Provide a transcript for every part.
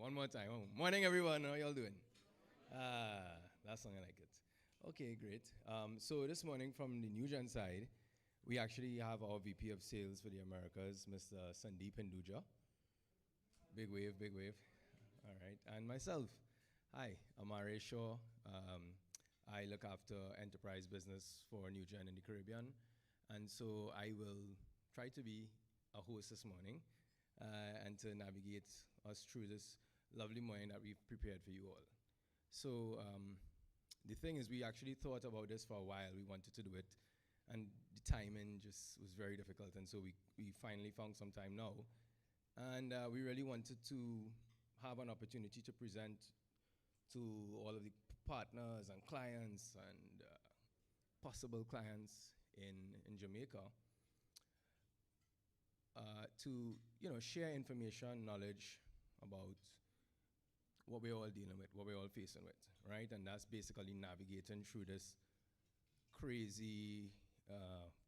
One more time. Morning, everyone. How y'all doing? That song I like it. Okay, great. So this morning from the New Gen side, we actually have our VP of Sales for the Americas, Mr. Sandeep Hinduja. Big wave, big wave. All right, and myself. Hi, I'm Ari Shaw. I look after enterprise business for New Gen in the Caribbean, and so I will try to be a host this morning and to navigate us through this lovely morning that we've prepared for you all. So the thing is, we actually thought about this for a while. We wanted to do it, and the timing just was very difficult, and so we finally found some time now, and we really wanted to have an opportunity to present to all of the partners and clients and possible clients in Jamaica to share information, knowledge about what we're all dealing with, what we're all facing with, right? And that's basically navigating through this crazy,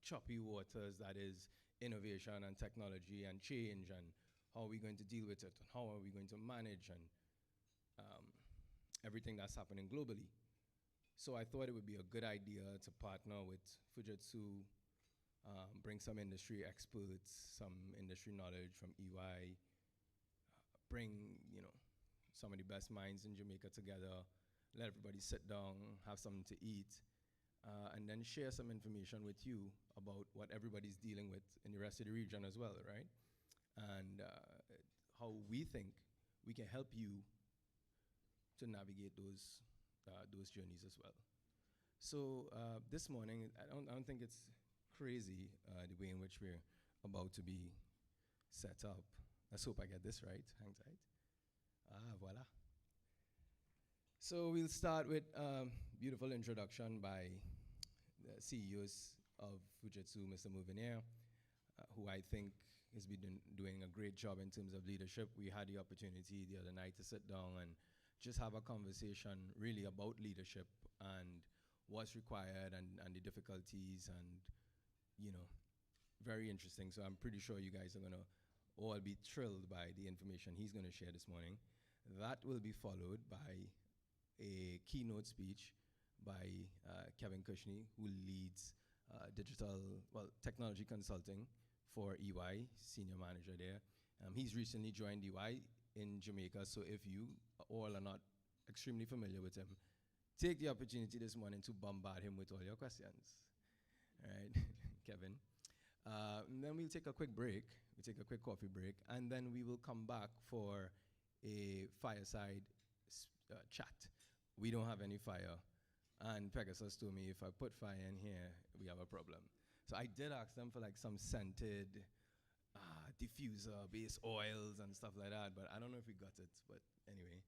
choppy waters that is innovation and technology and change, and how are we going to deal with it, and how are we going to manage, and um, everything that's happening globally. So I thought it would be a good idea to partner with Fujitsu, bring some industry experts, some industry knowledge from EY, bring some of the best minds in Jamaica together, let everybody sit down, have something to eat, and then share some information with you about what everybody's dealing with in the rest of the region as well, right? And how we think we can help you to navigate those journeys as well. So this morning, I don't think it's crazy the way in which we're about to be set up. Let's hope I get this right. Hang tight. Voila. So we'll start with beautiful introduction by the CEOs of Fujitsu, Mr. Mouveneer, who I think has been doing a great job in terms of leadership. We had the opportunity the other night to sit down and just have a conversation really about leadership and what's required and the difficulties, and very interesting. So I'm pretty sure you guys are going to all be thrilled by the information he's going to share this morning. That will be followed by a keynote speech by Kevin Kushney, who leads technology consulting for EY, senior manager there. He's recently joined EY in Jamaica, so if you all are not extremely familiar with him, take the opportunity this morning to bombard him with all your questions. All right, Kevin. And then we'll take a quick break. We'll take a quick coffee break, and then we will come back for a fireside chat. We don't have any fire, and Pegasus told me if I put fire in here, we have a problem. So I did ask them for like some scented diffuser-based oils and stuff like that, but I don't know if we got it, but anyway.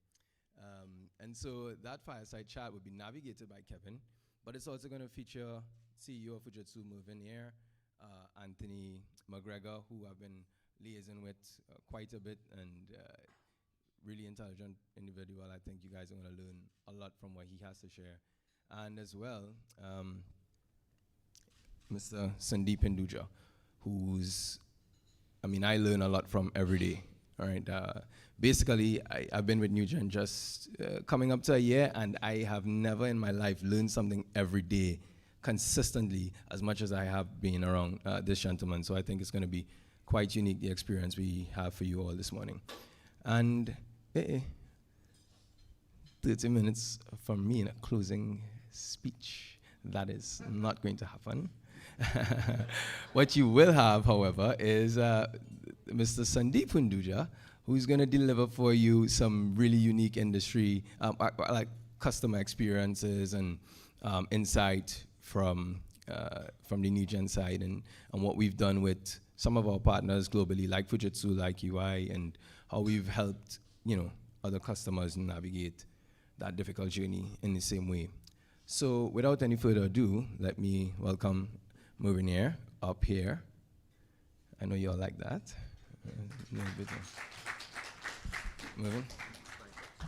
And so that fireside chat will be navigated by Kevin, but it's also going to feature CEO of Fujitsu Mouveneer, Anthony McGregor, who I've been liaising with quite a bit, and really intelligent individual. I think you guys are going to learn a lot from what he has to share. And as well, Mr. Sandeep Hinduja, I learn a lot from every day. All right. Basically, I've been with NewGen just coming up to a year, and I have never in my life learned something every day consistently as much as I have been around this gentleman. So I think it's going to be quite unique, the experience we have for you all this morning. And 30 minutes from me in a closing speech. That is not going to happen. What you will have, however, is Mr. Sandeep Hinduja, who's going to deliver for you some really unique industry, like customer experiences and insight from the New Gen side, and what we've done with some of our partners globally, like Fujitsu, like UI, and how we've helped other customers navigate that difficult journey in the same way. So without any further ado, let me welcome Mouveneer up here. I know you all like that. Moving?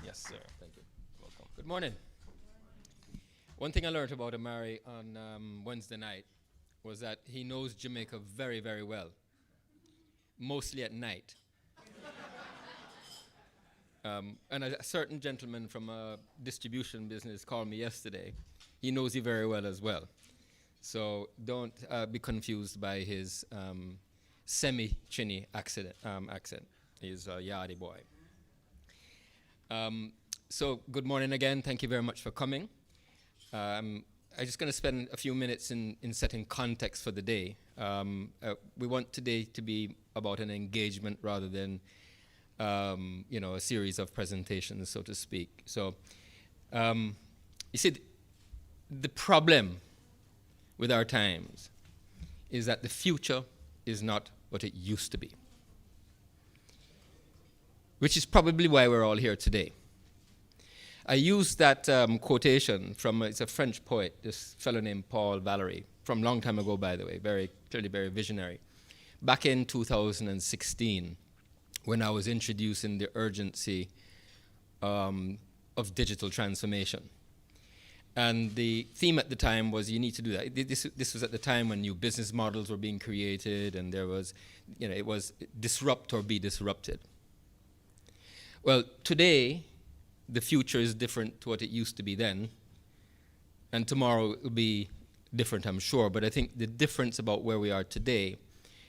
Yes, sir. Thank you. Welcome. Good morning. One thing I learned about Amari on Wednesday night was that he knows Jamaica very, very well, mostly at night. And a certain gentleman from a distribution business called me yesterday. He knows you very well as well. So don't be confused by his semi-Chinny accent. He's a Yardi boy. So good morning again. Thank you very much for coming. I'm just going to spend a few minutes in setting context for the day. We want today to be about an engagement rather than a series of presentations, so to speak. So you see, the problem with our times is that the future is not what it used to be, which is probably why we're all here today. I used that quotation from, it's a French poet, this fellow named Paul Valéry, from a long time ago, by the way, very clearly very visionary. Back in 2016, when I was introducing the urgency of digital transformation. And the theme at the time was you need to do that. This was at the time when new business models were being created, and there was, it was disrupt or be disrupted. Well, today, the future is different to what it used to be then, and tomorrow it will be different, I'm sure. But I think the difference about where we are today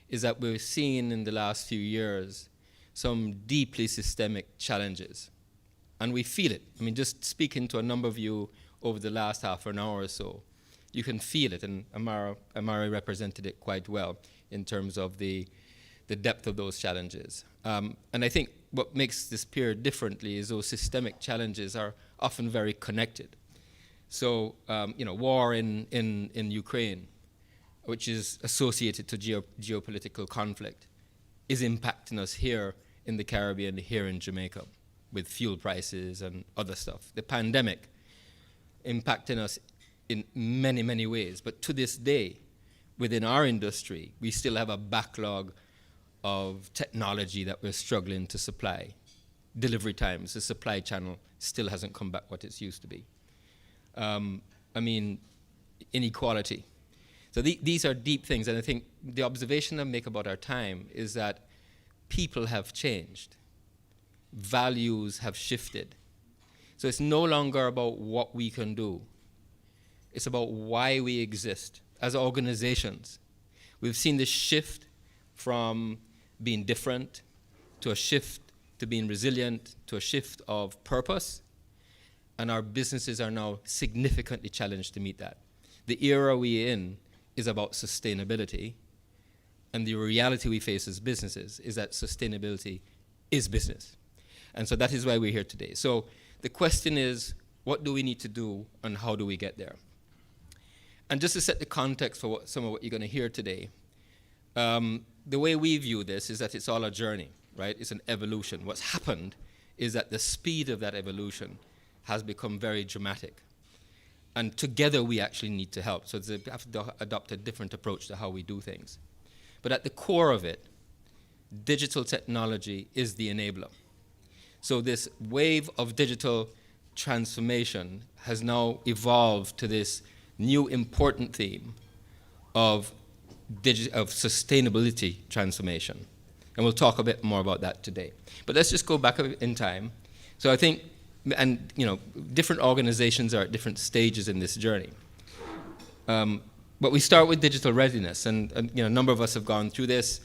is that we're seeing in the last few years some deeply systemic challenges, and we feel it. I mean, just speaking to a number of you over the last half an hour or so, you can feel it, and Amari represented it quite well in terms of the depth of those challenges. And I think what makes this period differently is those systemic challenges are often very connected. So, war in Ukraine, which is associated to geopolitical conflict, is impacting us here in the Caribbean, here in Jamaica, with fuel prices and other stuff. The pandemic impacting us in many, many ways. But to this day, within our industry, we still have a backlog of technology that we're struggling to supply. Delivery times, the supply channel still hasn't come back what it used to be. Inequality. So these are deep things, and I think the observation I make about our time is that people have changed. Values have shifted. So it's no longer about what we can do. It's about why we exist as organizations. We've seen this shift from being different to a shift to being resilient to a shift of purpose, and our businesses are now significantly challenged to meet that. The era we're in is about sustainability, and the reality we face as businesses is that sustainability is business. And so that is why we're here today. So the question is, what do we need to do and how do we get there? And just to set the context for some of what you're going to hear today, the way we view this is that it's all a journey, right? It's an evolution. What's happened is that the speed of that evolution has become very dramatic. And together we actually need to help. So we have to adopt a different approach to how we do things. But at the core of it, digital technology is the enabler. So this wave of digital transformation has now evolved to this new important theme of sustainability transformation. And we'll talk a bit more about that today. But let's just go back in time. So I think, different organizations are at different stages in this journey. But we start with digital readiness, and a number of us have gone through this.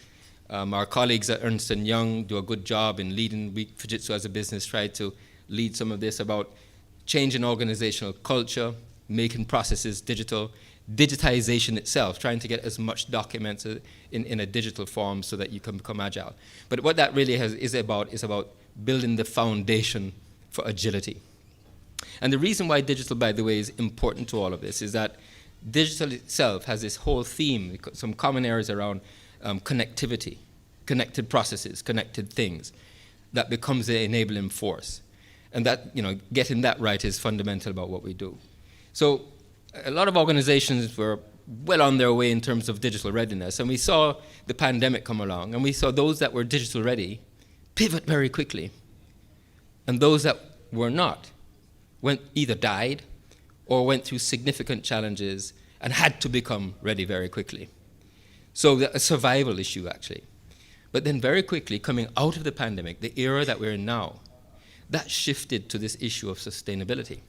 Our colleagues at Ernst & Young do a good job in leading. Fujitsu as a business tried to lead some of this about changing organizational culture, making processes digital, digitization itself, trying to get as much documents in a digital form so that you can become agile. But what that really is about building the foundation for agility. And the reason why digital, by the way, is important to all of this is that digital itself has this whole theme, some common areas around connectivity, connected processes, connected things, that becomes the enabling force. And that, getting that right is fundamental about what we do. So a lot of organizations were well on their way in terms of digital readiness, and we saw the pandemic come along, and we saw those that were digital ready pivot very quickly, and those that were not either died or went through significant challenges and had to become ready very quickly. So a survival issue, actually. But then very quickly, coming out of the pandemic, the era that we're in now, that shifted to this issue of sustainability.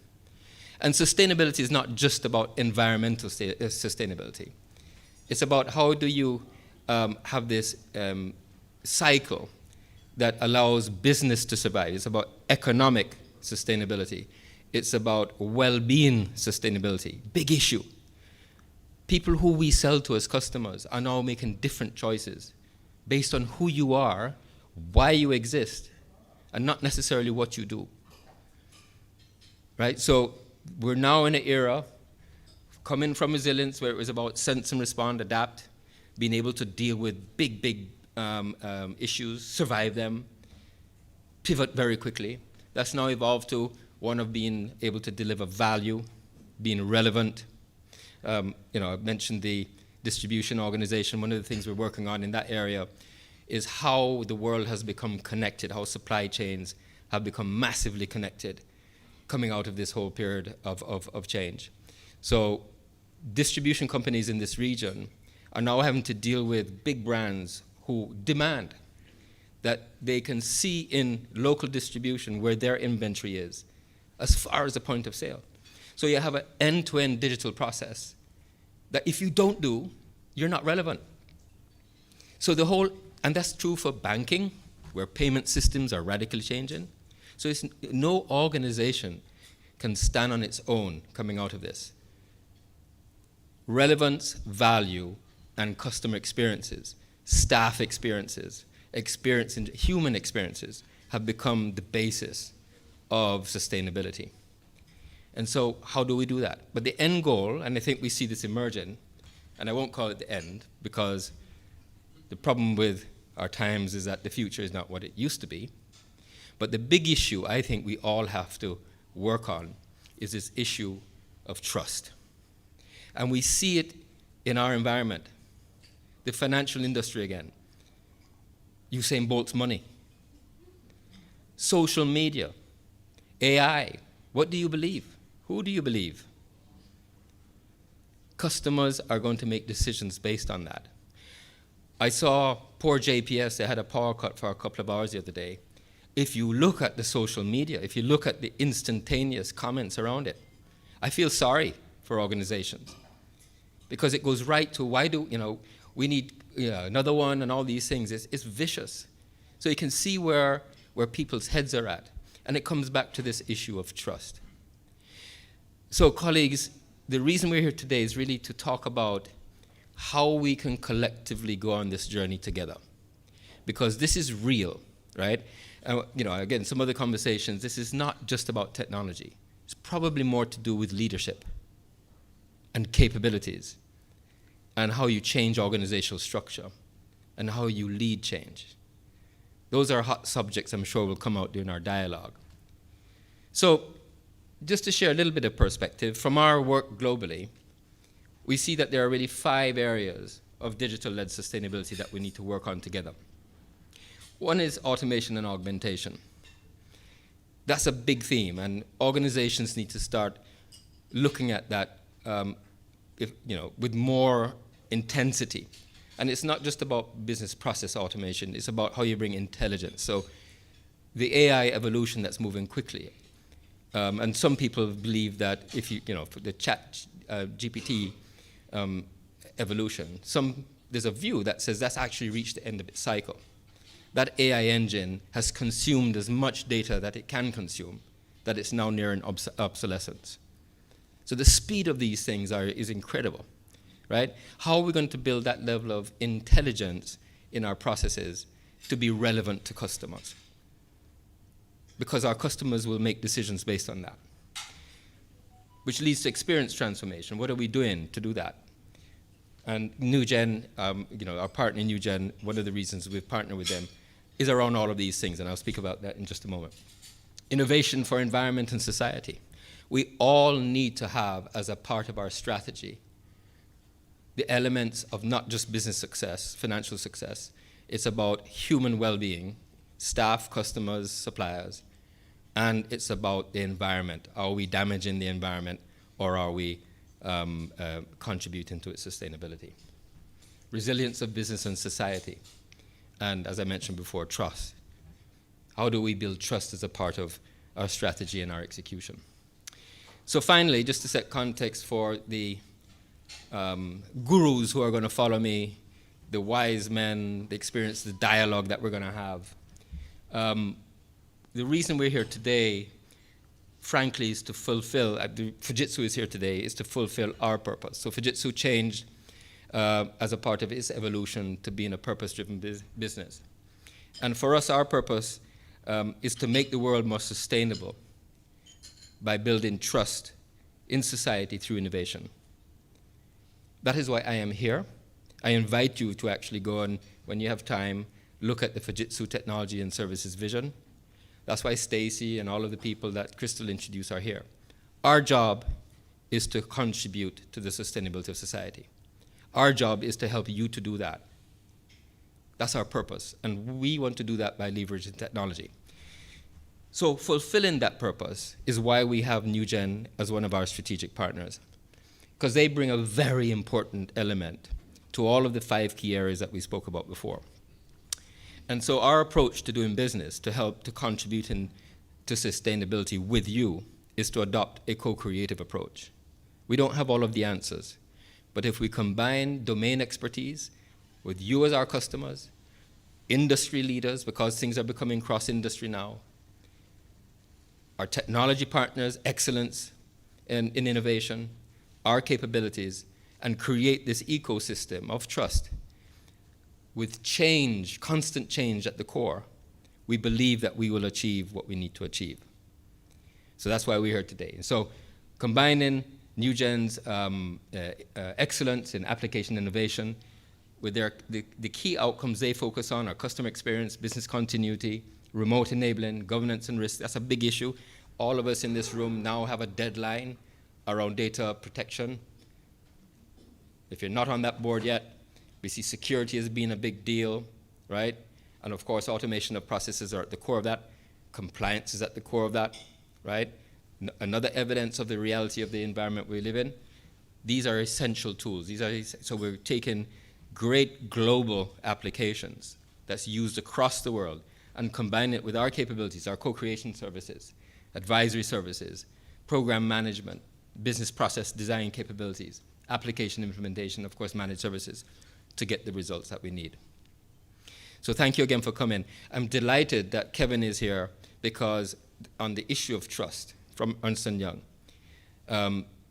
And sustainability is not just about environmental sustainability. It's about how do you have this cycle that allows business to survive. It's about economic sustainability. It's about well-being sustainability. Big issue. People who we sell to as customers are now making different choices based on who you are, why you exist, and not necessarily what you do. Right? So we're now in an era coming from resilience where it was about sense and respond, adapt, being able to deal with big issues, survive them, pivot very quickly. That's now evolved to one of being able to deliver value, being relevant. I mentioned the distribution organization. One of the things we're working on in that area is how the world has become connected, how supply chains have become massively connected coming out of this whole period of change. So distribution companies in this region are now having to deal with big brands who demand that they can see in local distribution where their inventory is, as far as the point of sale. So you have an end-to-end digital process that if you don't do, you're not relevant. So and that's true for banking, where payment systems are radically changing. So no organization can stand on its own coming out of this. Relevance, value, and customer experiences, staff experiences, human experiences have become the basis of sustainability. And so how do we do that? But the end goal, and I think we see this emerging, and I won't call it the end, because the problem with our times is that the future is not what it used to be. But the big issue I think we all have to work on is this issue of trust. And we see it in our environment. The financial industry again. Usain Bolt's money. Social media. AI. What do you believe? Who do you believe? Customers are going to make decisions based on that. I saw poor JPS, they had a power cut for a couple of hours the other day. If you look at the social media, if you look at the instantaneous comments around it, I feel sorry for organizations. Because it goes right to why do, we need another one and all these things. It's vicious. So you can see where people's heads are at. And it comes back to this issue of trust. So colleagues, the reason we're here today is really to talk about how we can collectively go on this journey together. Because this is real, right? Again, some other conversations, this is not just about technology. It's probably more to do with leadership and capabilities and how you change organizational structure and how you lead change. Those are hot subjects I'm sure will come out during our dialogue. So just to share a little bit of perspective, from our work globally, we see that there are really 5 areas of digital-led sustainability that we need to work on together. One is automation and augmentation. That's a big theme, and organizations need to start looking at that with more intensity. And it's not just about business process automation, it's about how you bring intelligence. So the AI evolution that's moving quickly. And some people believe that if for the chat GPT evolution, there's a view that says that's actually reached the end of its cycle. That AI engine has consumed as much data that it can consume, that it's now near an obsolescence. So the speed of these things is incredible, right? How are we going to build that level of intelligence in our processes to be relevant to customers? Because our customers will make decisions based on that. Which leads to experience transformation. What are we doing to do that? And NewGen, our partner NewGen, one of the reasons we've partnered with them is around all of these things, and I'll speak about that in just a moment. Innovation for environment and society. We all need to have, as a part of our strategy, the elements of not just business success, financial success. It's about human well-being, staff, customers, suppliers, and it's about the environment. Are we damaging the environment, or are we contributing to its sustainability? Resilience of business and society. And as I mentioned before, trust. How do we build trust as a part of our strategy and our execution. So finally, just to set context for the gurus who are going to follow me, the wise men, the experience, the dialogue that we're going to have. The reason we're here today, frankly, is to fulfill, Fujitsu is here today, is to fulfill our purpose. So Fujitsu changed as a part of its evolution to being a purpose-driven business. And for us, our purpose is to make the world more sustainable by building trust in society through innovation. That is why I am here. I invite you to actually go and, when you have time, look at the Fujitsu Technology and Services vision. That's why Stacy and all of the people that Crystal introduced are here. Our job is to contribute to the sustainability of society. Our job is to help you to do that. That's our purpose, and we want to do that by leveraging technology. So fulfilling that purpose is why we have NewGen as one of our strategic partners, because they bring a very important element to all of the 5 key areas that we spoke about before. And so our approach to doing business, to help to contribute to sustainability with you, is to adopt a co-creative approach. We don't have all of the answers, but if we combine domain expertise with you as our customers, industry leaders, because things are becoming cross-industry now, our technology partners, excellence in innovation, our capabilities, and create this ecosystem of trust with change, constant change at the core, we believe that we will achieve what we need to achieve. So that's why we're here today. So combining NewGen's excellence in application innovation with the key outcomes they focus on are customer experience, business continuity, remote enabling, governance and risk. That's a big issue. All of us in this room now have a deadline around data protection. If you're not on that board yet, we see security as being a big deal, right? And of course, automation of processes are at the core of that. Compliance is at the core of that, right? Another evidence of the reality of the environment we live in. These are essential tools. So we're taking great global applications that's used across the world and combine it with our capabilities, our co-creation services, advisory services, program management, business process design capabilities, application implementation, of course, managed services, to get the results that we need. So thank you again for coming. I'm delighted that Kevin is here because on the issue of trust from Ernst & Young,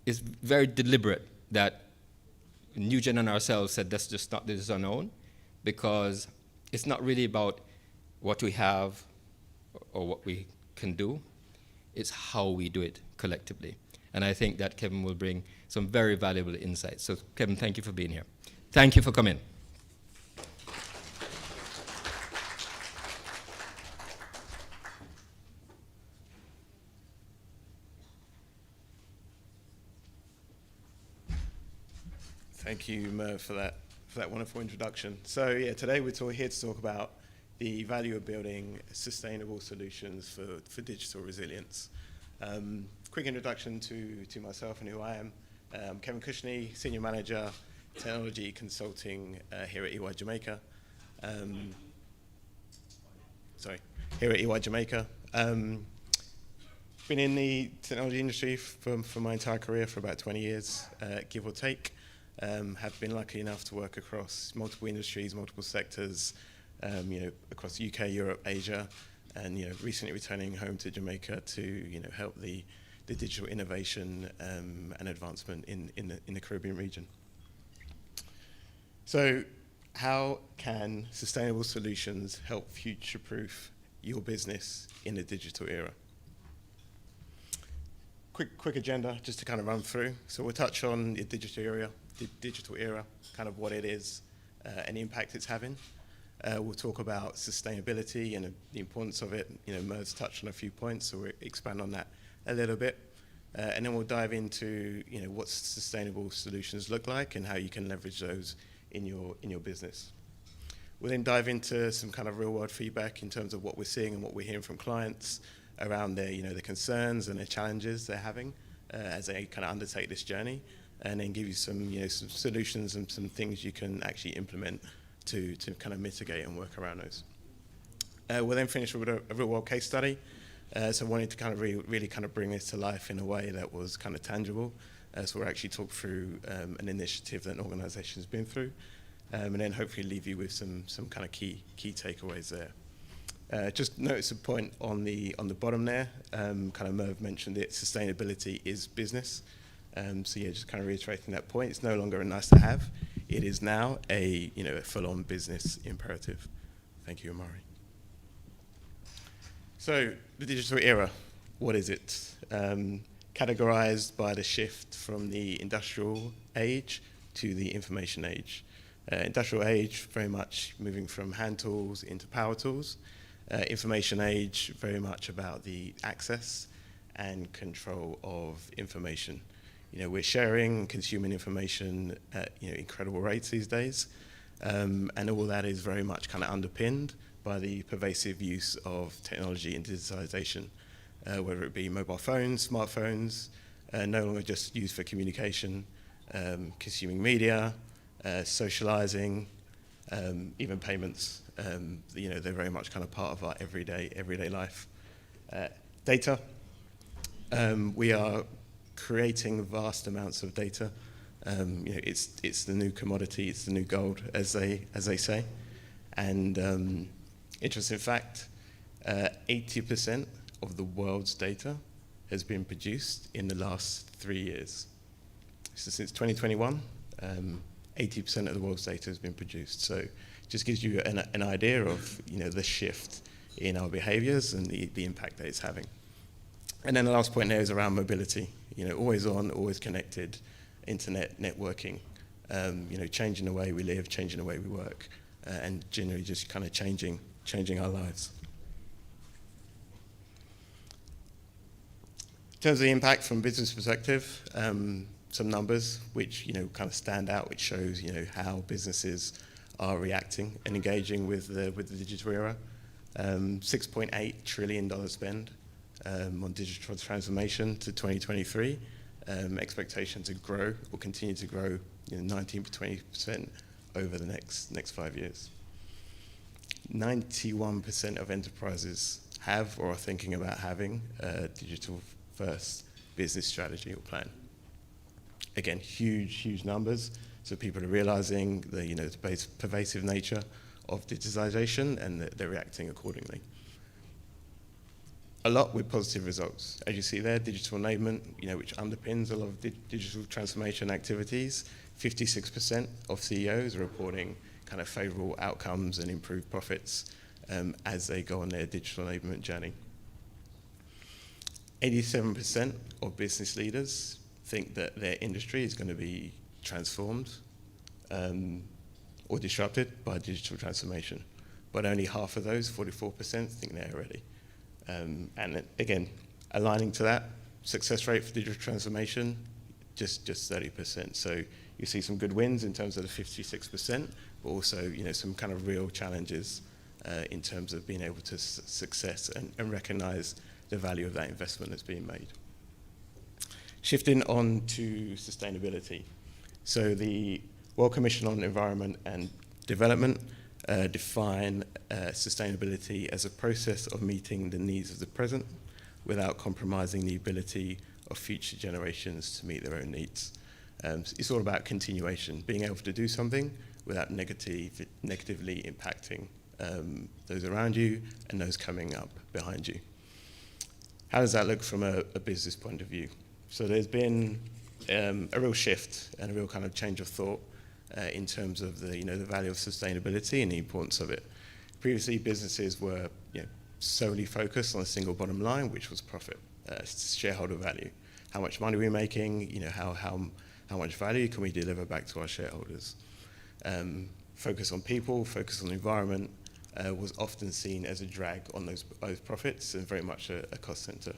it's very deliberate that NewGen and ourselves said this is our own, because it's not really about what we have or what we can do, it's how we do it collectively. And I think that Kevin will bring some very valuable insights. So Kevin, thank you for being here. Thank you for coming. Thank you, Merv, for that wonderful introduction. So yeah, today we're here to talk about the value of building sustainable solutions for digital resilience. Quick introduction to myself and who I am. Kevin Cushney, Senior Manager, Technology Consulting here at EY Jamaica. Here at EY Jamaica. Been in the technology industry for my entire career for about 20 years, give or take. Have been lucky enough to work across multiple industries, multiple sectors, across UK, Europe, Asia, and recently returning home to Jamaica to help the digital innovation and advancement in the Caribbean region. So, how can sustainable solutions help future-proof your business in the digital era? Quick agenda just to kind of run through. So we'll touch on the digital era, kind of what it is and the impact it's having. We'll talk about sustainability and the importance of it. Merv's touched on a few points, so we'll expand on that a little bit. And then we'll dive into what sustainable solutions look like and how you can leverage those in your business. We'll then dive into some kind of real-world feedback in terms of what we're seeing and what we're hearing from clients around their the concerns and their challenges they're having as they kind of undertake this journey, and then give you some some solutions and some things you can actually implement to kind of mitigate and work around those. We'll then finish with a real-world case study So I wanted to kind of really kind of bring this to life in a way that was kind of tangible. So we'll actually talk through an initiative that an organisation has been through, and then hopefully leave you with some kind of key takeaways there. Just notice a point on the bottom there. Kind of Merv mentioned it. Sustainability is business. So yeah, just kind of reiterating that point. It's no longer a nice to have. It is now a full-on business imperative. Thank you, Amari. So the digital era, what is it? Categorized by the shift from the industrial age to the information age. Industrial age, very much moving from hand tools into power tools. Information age, very much about the access and control of information. We're sharing and consuming information at incredible rates these days, and all that is very much kind of underpinned by the pervasive use of technology and digitalization, whether it be mobile phones, smartphones, no longer just used for communication, consuming media, socializing, even payments. They're very much kind of part of our everyday life. Data. We are creating vast amounts of data. It's the new commodity, it's the new gold, as they say. And interesting fact, 80% of the world's data has been produced in the last 3 years. So since 2021, 80% of the world's data has been produced. So it just gives you an idea of the shift in our behaviors and the impact that it's having. And then the last point there is around mobility. Always on, always connected, internet, networking, changing the way we live, changing the way we work, and generally just kind of changing our lives. In terms of the impact from a business perspective, some numbers which kind of stand out, which shows how businesses are reacting and engaging with the digital era. $6.8 trillion spend on digital transformation to 2023. Expectation to grow or continue to grow 19 to 20% over the next 5 years. 91% of enterprises have or are thinking about having a digital-first business strategy or plan. Again, huge numbers. So people are realizing the pervasive nature of digitization and that they're reacting accordingly. A lot with positive results. As you see there, digital enablement, which underpins a lot of digital transformation activities. 56% of CEOs are reporting kind of favorable outcomes and improved profits as they go on their digital enablement journey. 87% of business leaders think that their industry is going to be transformed or disrupted by digital transformation. But only half of those, 44%, think they're ready. And again, aligning to that, success rate for digital transformation, just 30%. So you see some good wins in terms of the 56%, but also some kind of real challenges in terms of being able to success and recognize the value of that investment that's being made. Shifting on to sustainability. So the World Commission on Environment and Development define sustainability as a process of meeting the needs of the present without compromising the ability of future generations to meet their own needs. It's all about continuation, being able to do something without negatively impacting those around you and those coming up behind you. How does that look from a business point of view? So there's been a real shift and a real kind of change of thought in terms of the value of sustainability and the importance of it. Previously, businesses were solely focused on a single bottom line, which was profit, shareholder value. How much money we're making, how much value can we deliver back to our shareholders? Focus on people, focus on the environment was often seen as a drag on those profits and very much a cost center.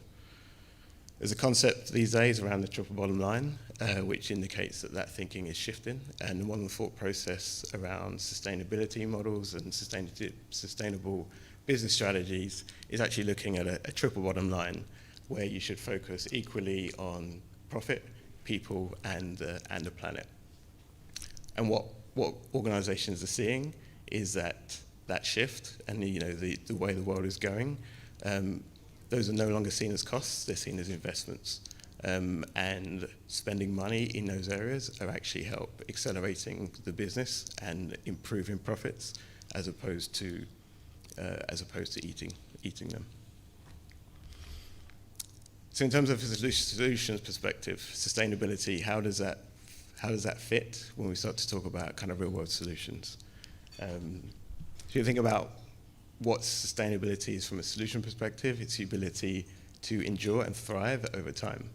There's a concept these days around the triple bottom line, which indicates that thinking is shifting, and one of the thought process around sustainability models and sustainable business strategies is actually looking at a triple bottom line where you should focus equally on profit, people, and the planet. And what organizations are seeing is that shift and the way the world is going those are no longer seen as costs, they're seen as investments. And spending money in those areas are actually help accelerating the business and improving profits as opposed to eating them. So in terms of a solutions perspective, sustainability, how does that fit when we start to talk about kind of real world solutions? If you think about what sustainability is from a solution perspective, it's the ability to endure and thrive over time,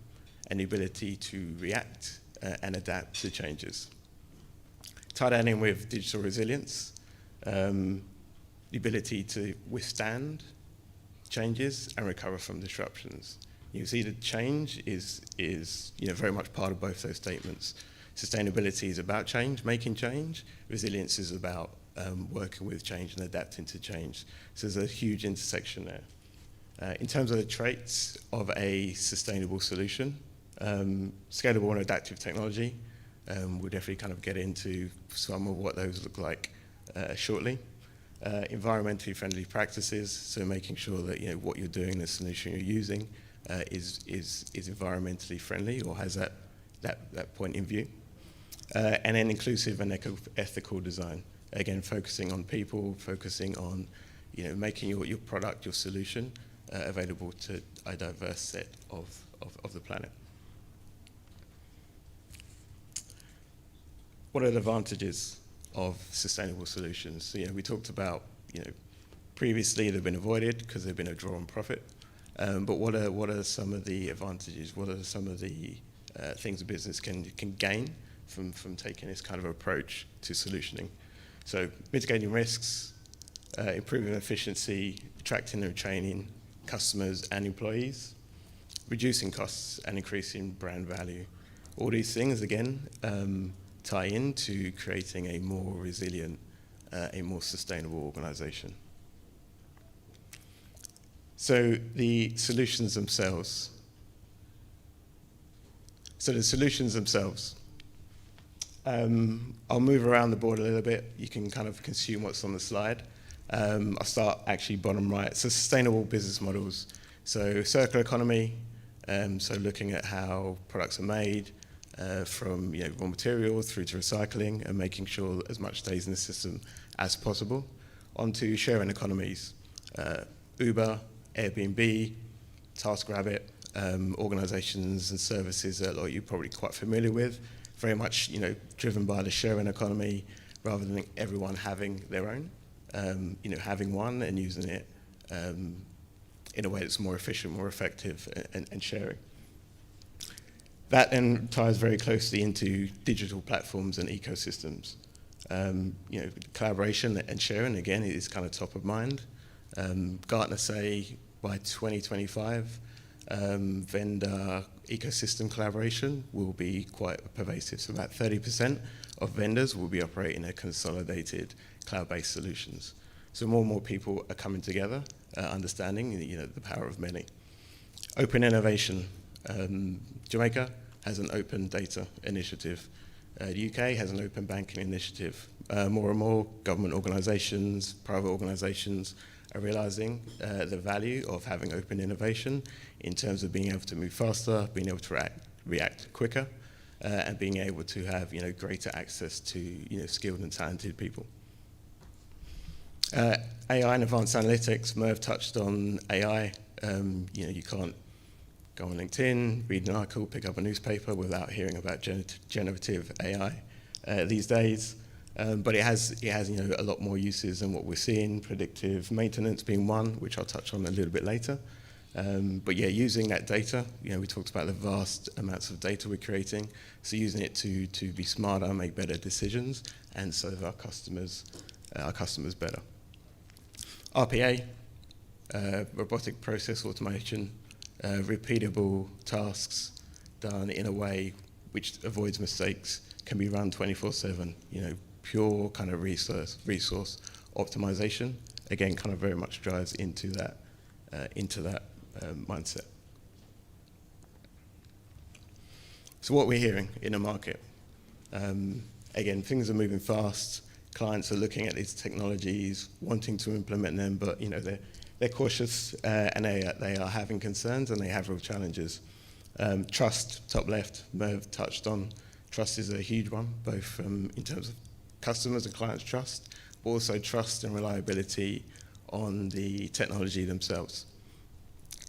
and the ability to react and adapt to changes. Tie that in with digital resilience, the ability to withstand changes and recover from disruptions. You can see that change is very much part of both those statements. Sustainability is about change, making change. Resilience is about working with change and adapting to change. So there's a huge intersection there. In terms of the traits of a sustainable solution, scalable and adaptive technology, we'll definitely kind of get into some of what those look like shortly. Environmentally friendly practices, so making sure that what you're doing, the solution you're using, is environmentally friendly or has that point in view. And then inclusive and ethical design. Again, focusing on people, focusing on making your product, your solution, available to a diverse set of the planet. What are the advantages of sustainable solutions? So, we talked about, previously they've been avoided because they've been a draw on profit. But what are some of the advantages? What are some of the things a business can gain from taking this kind of approach to solutioning? So mitigating risks, improving efficiency, attracting and retaining customers and employees, reducing costs and increasing brand value. All these things, again, tie into creating a more resilient, a more sustainable organization. So the solutions themselves. I'll move around the board a little bit. You can kind of consume what's on the slide. I'll start actually bottom right. So sustainable business models. So circular economy, so looking at how products are made, from raw materials through to recycling and making sure that as much stays in the system as possible. Onto sharing economies. Uber, Airbnb, TaskRabbit, organizations and services that a lot of you are probably quite familiar with. Very much, driven by the sharing economy rather than everyone having their own. Having one and using it in a way that's more efficient, more effective, and sharing. That then ties very closely into digital platforms and ecosystems. Collaboration and sharing, again, is kind of top of mind. Gartner say by 2025, vendor ecosystem collaboration will be quite pervasive. So about 30% of vendors will be operating a consolidated cloud-based solutions. So more and more people are coming together, understanding the power of many. Open innovation. Jamaica has an open data initiative. The UK has an open banking initiative. More and more government organizations, private organizations are realizing the value of having open innovation in terms of being able to move faster, being able to react quicker, and being able to have greater access to skilled and talented people. AI and advanced analytics. Merv touched on AI. You can't go on LinkedIn, read an article, pick up a newspaper without hearing about generative AI these days. But it has a lot more uses than what we're seeing. Predictive maintenance being one, which I'll touch on a little bit later. But yeah, using that data, we talked about the vast amounts of data we're creating. So using it to be smarter, make better decisions, and serve our customers better. RPA, robotic process automation, repeatable tasks done in a way which avoids mistakes, can be run 24/7. Pure kind of resource optimization. Again, kind of very much drives into that mindset. So what we're hearing in the market, again, things are moving fast. Clients are looking at these technologies, wanting to implement them, but they're they're cautious and they are having concerns and they have real challenges. Trust, top left, Merv touched on. Trust is a huge one, both in terms of customers and clients' trust, but also trust and reliability on the technology themselves.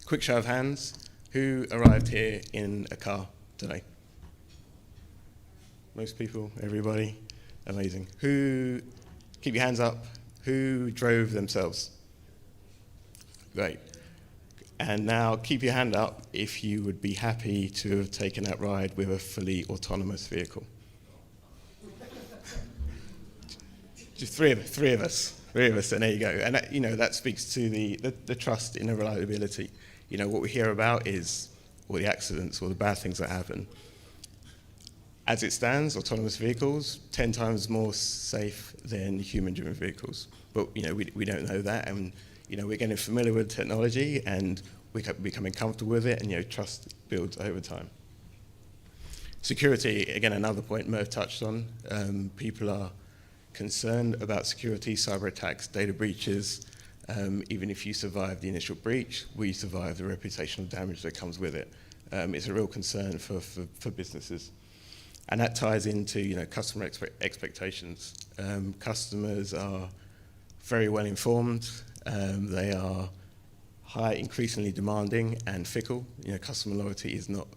Quick show of hands, who arrived here in a car today? Most people, everybody, amazing. Who, keep your hands up, who drove themselves? Great. And now keep your hand up if you would be happy to have taken that ride with a fully autonomous vehicle. Just three of us, and there you go. And that, that speaks to the trust in the reliability. What we hear about is all the accidents, all the bad things that happen. As it stands, autonomous vehicles 10 times more safe than human-driven vehicles. But we don't know that, and we're getting familiar with technology, and we're becoming comfortable with it, and trust builds over time. Security, again, another point Merv touched on. People are concerned about security, cyber attacks, data breaches. Even if you survive the initial breach, will you survive the reputational damage that comes with it? It's a real concern for businesses. And that ties into customer expectations. Customers are very well informed. They are increasingly demanding and fickle. Customer loyalty is not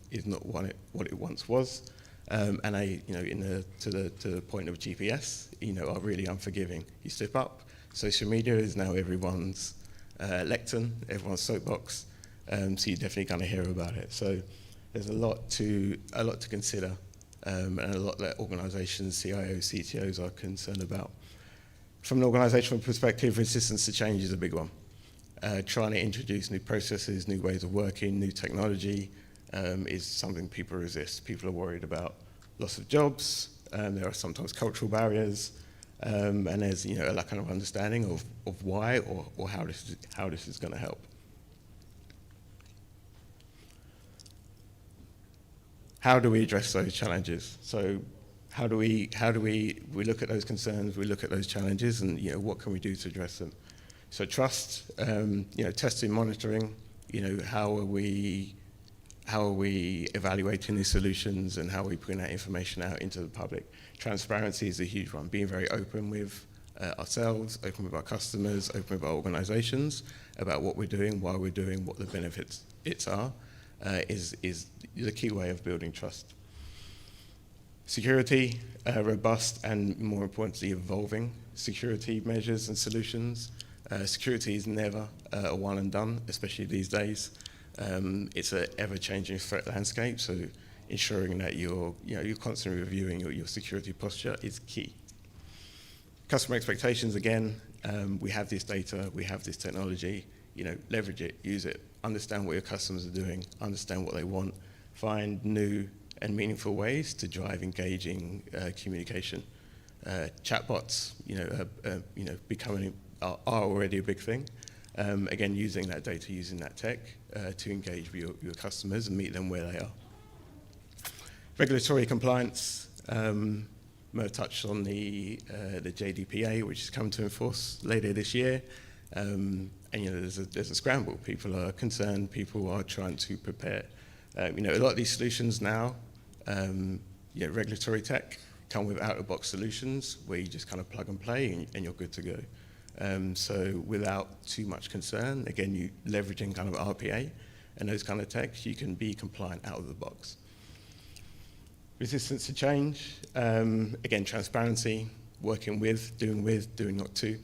what it once was. And to the point of GPS, are really unforgiving. You slip up. Social media is now everyone's lectern, everyone's soapbox. So you're definitely going to hear about it. So there's a lot to consider, and a lot that organisations, CIOs, CTOs are concerned about. From an organisational perspective, resistance to change is a big one. Trying to introduce new processes, new ways of working, new technology is something people resist. People are worried about loss of jobs. There are sometimes cultural barriers, and there's a lack of understanding of why or how this is going to help. How do we address those challenges? So how do we look at those concerns, we look at those challenges, and what can we do to address them? So trust, testing, monitoring, how are we evaluating these solutions, and how are we putting that information out into the public? Transparency is a huge one. Being very open with ourselves, open with our customers, open with our organizations about what we're doing, why we're doing, what the benefits are, is the key way of building trust. Security, robust and more importantly evolving security measures and solutions. Security is never a one and done, especially these days. It's an ever-changing threat landscape, so ensuring that you're constantly reviewing your security posture is key. Customer expectations, again, we have this data, we have this technology, leverage it, use it, understand what your customers are doing, understand what they want, find new and meaningful ways to drive engaging communication. Chatbots, becoming are already a big thing. Again, using that data, using that tech to engage with your customers and meet them where they are. Regulatory compliance, Mo touched on the JDPA, which is coming to enforce later this year. And there's a scramble. People are concerned. People are trying to prepare. A lot of these solutions now, regulatory tech, come with out-of-the-box solutions where you just kind of plug and play and you're good to go. So without too much concern, again, you leveraging kind of RPA and those kind of techs, you can be compliant out of the box. Resistance to change, again, transparency, working with, doing not to.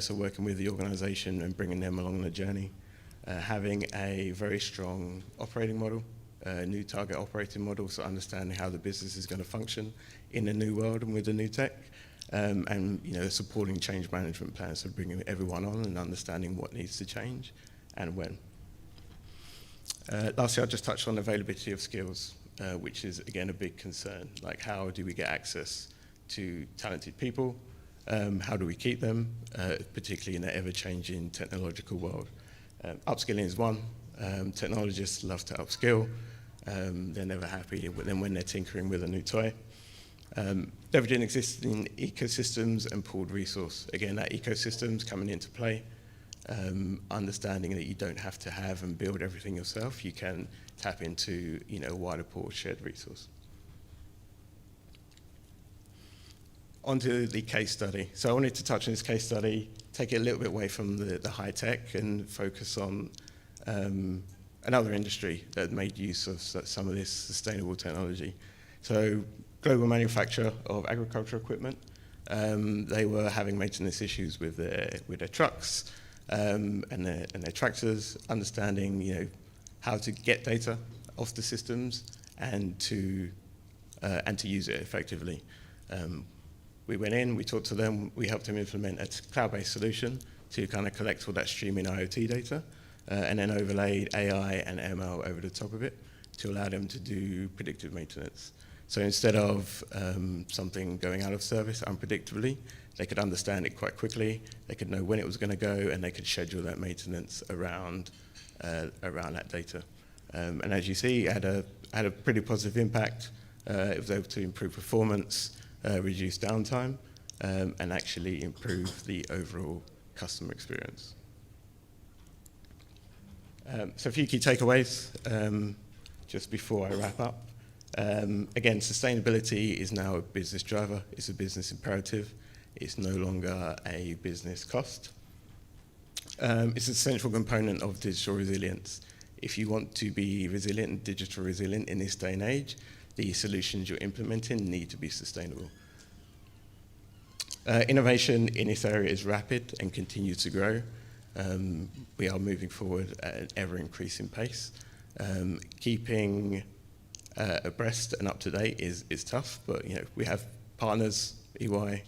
So working with the organization and bringing them along the journey. Having a very strong operating model, a new target operating model, so understanding how the business is going to function in the new world and with the new tech. And supporting change management plans, so bringing everyone on and understanding what needs to change and when. Lastly, I'll just touch on availability of skills, which is again a big concern. Like, how do we get access to talented people? How do we keep them, particularly in the ever-changing technological world? Upskilling is one. Technologists love to upskill. They're never happy when they're tinkering with a new toy. Leveraging existing ecosystems and pooled resource. Again, that ecosystem's coming into play. understanding that you don't have to have and build everything yourself. You can tap into, a wider pool of shared resource. Onto the case study. So I wanted to touch on this case study, take it a little bit away from the high tech and focus on another industry that made use of some of this sustainable technology. So global manufacturer of agricultural equipment. They were having maintenance issues with their trucks and their tractors, understanding how to get data off the systems and to use it effectively. We went in, we talked to them, we helped them implement a cloud-based solution to kind of collect all that streaming IoT data and then overlaid AI and ML over the top of it to allow them to do predictive maintenance. So instead of something going out of service unpredictably, they could understand it quite quickly, they could know when it was going to go, and they could schedule that maintenance around that data. And as you see, it had a pretty positive impact. It was able to improve performance, reduce downtime, and actually improve the overall customer experience. So a few key takeaways just before I wrap up. Again, sustainability is now a business driver. It's a business imperative. It's no longer a business cost. It's a central component of digital resilience. If you want to be resilient and digital resilient in this day and age, the solutions you're implementing need to be sustainable. Innovation in this area is rapid and continues to grow. We are moving forward at an ever-increasing pace. Keeping abreast and up to date is tough, but we have partners, EY,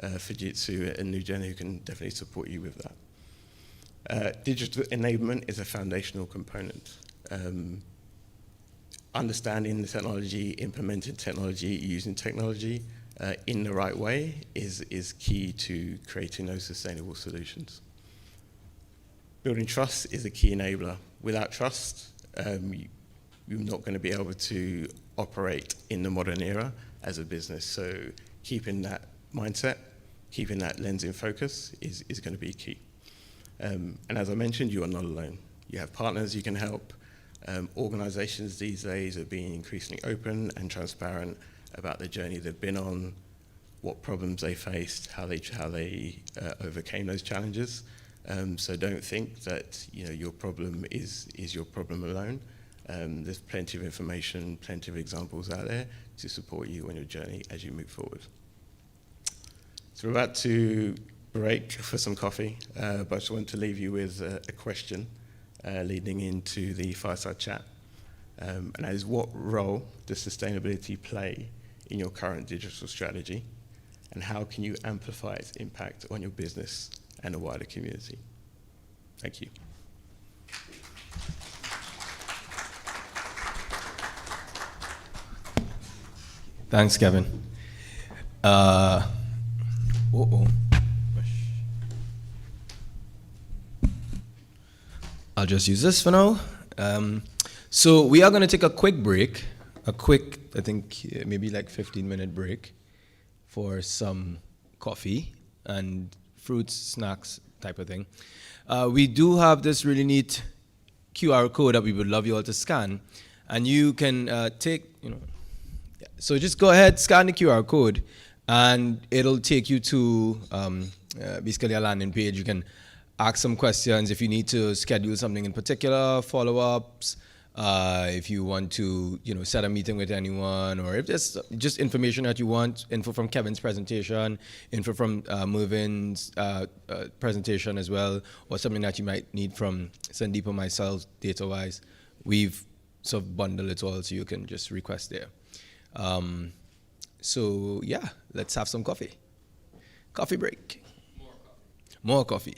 Fujitsu, and Nugen, who can definitely support you with that. Digital enablement is a foundational component. Understanding the technology, implementing technology, using technology in the right way is key to creating those sustainable solutions. Building trust is a key enabler. Without trust, you're not going to be able to operate in the modern era as a business. So keeping that mindset, keeping that lens in focus is going to be key. And as I mentioned, you are not alone. You have partners you can help. Organizations these days are being increasingly open and transparent about the journey they've been on, what problems they faced, how they overcame those challenges. So don't think that your problem is your problem alone. There's plenty of information, plenty of examples out there to support you on your journey as you move forward. So we're about to break for some coffee, but I just want to leave you with a question leading into the fireside chat. And that is, what role does sustainability play in your current digital strategy? And how can you amplify its impact on your business and the wider community? Thank you. Thanks, Kevin. I'll just use this for now. So we are going to take a quick break, I think maybe like 15-minute break for some coffee and fruits, snacks type of thing. We do have this really neat QR code that we would love you all to scan, and you can so just go ahead, scan the QR code, and it'll take you to basically a landing page. You can ask some questions if you need to schedule something in particular, follow-ups, if you want to set a meeting with anyone, or if there's just information that you want, info from Kevin's presentation, info from Mervin's presentation as well, or something that you might need from Sandeep or myself data-wise. We've sort of bundled it all so you can just request there. So yeah, let's have some coffee. Coffee break. More coffee.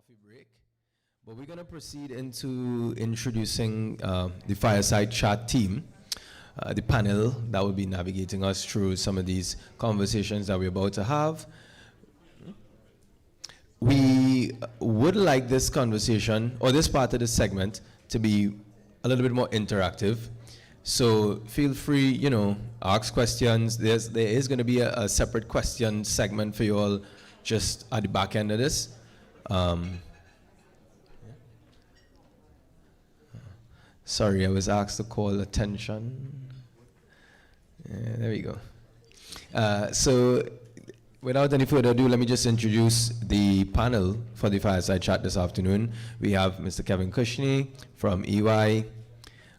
coffee break. But we're going to proceed into introducing the Fireside Chat team, the panel that will be navigating us through some of these conversations that we're about to have. We would like this conversation, or this part of the segment, to be a little bit more interactive. So feel free, ask questions. There is going to be a separate question segment for you all just at the back end of this. Sorry, I was asked to call attention. Yeah, there we go. So without any further ado, let me just introduce the panel for the Fireside Chat this afternoon. We have Mr. Kevin Kushney from EY,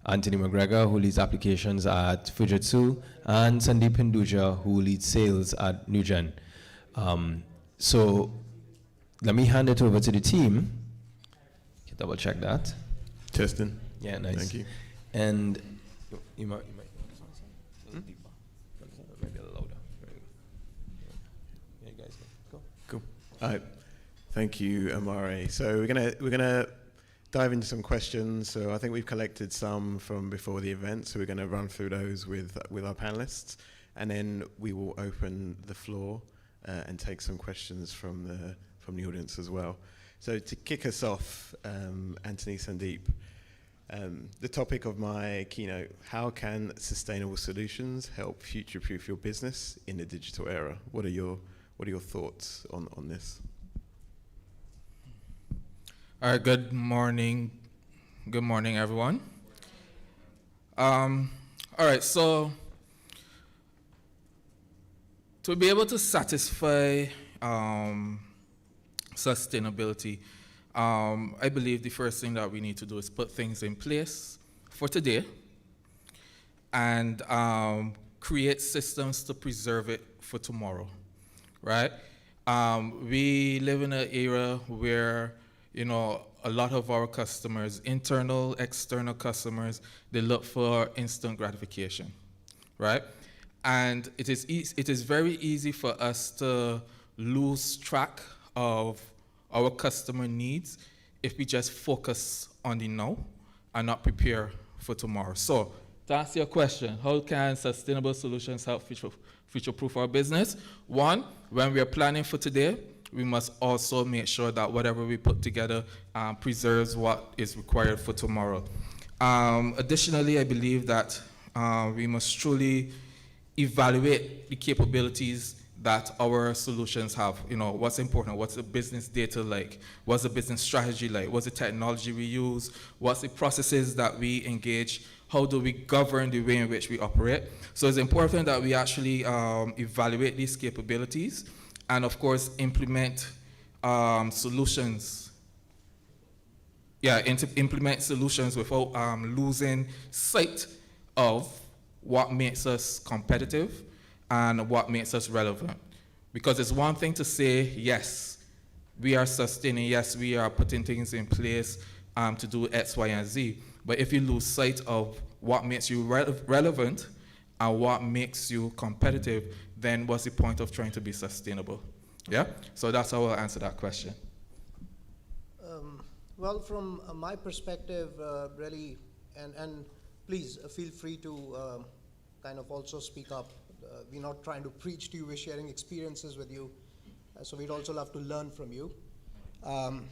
Anthony McGregor, who leads applications at Fujitsu, and Sandeep Hinduja, who leads sales at Nugen. So let me hand it over to the team. Double check that. Testing. Yeah, nice. Thank you. And you might a little deeper. Maybe a little louder. Yeah, you guys go. Cool. All right. Thank you, Amare. So we're gonna dive into some questions. So I think we've collected some from before the event. So we're gonna run through those with our panelists, and then we will open the floor and take some questions from the audience as well. So to kick us off, Anthony, Sandeep, the topic of my keynote: how can sustainable solutions help future-proof your business in the digital era? What are your thoughts on this? All right, good morning. Good morning, everyone. All right, so to be able to satisfy sustainability, I believe the first thing that we need to do is put things in place for today and create systems to preserve it for tomorrow, right? We live in an era where a lot of our customers, internal, external customers, they look for instant gratification, right? And it is very easy for us to lose track of our customer needs if we just focus on the now and not prepare for tomorrow. So to answer your question, how can sustainable solutions help future-proof our business? One, when we are planning for today, we must also make sure that whatever we put together preserves what is required for tomorrow. Additionally, I believe that we must truly evaluate the capabilities that our solutions have. What's important, what's the business data like, what's the business strategy like, what's the technology we use, what's the processes that we engage, how do we govern the way in which we operate. So it's important that we actually evaluate these capabilities and of course implement solutions. Implement solutions without losing sight of what makes us competitive and what makes us relevant. Because it's one thing to say, yes, we are sustaining, yes, we are putting things in place to do X, Y, and Z. But if you lose sight of what makes you relevant and what makes you competitive, then what's the point of trying to be sustainable? Yeah? So that's how I'll answer that question. Well, from my perspective, really, and please feel free to kind of also speak up. We're not trying to preach to you, we're sharing experiences with you. So we'd also love to learn from you. And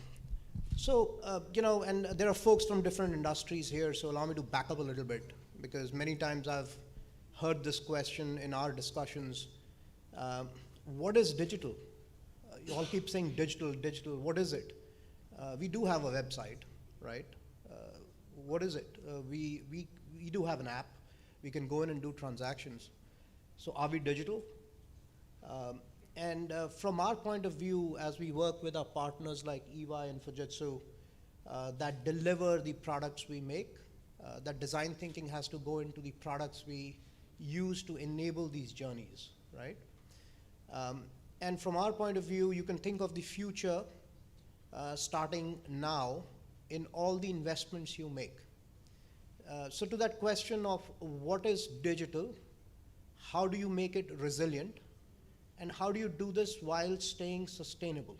there are folks from different industries here, so allow me to back up a little bit, because many times I've heard this question in our discussions. What is digital? You all keep saying digital, what is it? We do have a website, right? What is it? We do have an app. We can go in and do transactions. So are we digital? From our point of view, as we work with our partners like EY and Fujitsu that deliver the products we make, that design thinking has to go into the products we use to enable these journeys, right? And from our point of view, you can think of the future starting now in all the investments you make. So to that question of what is digital, how do you make it resilient, and how do you do this while staying sustainable?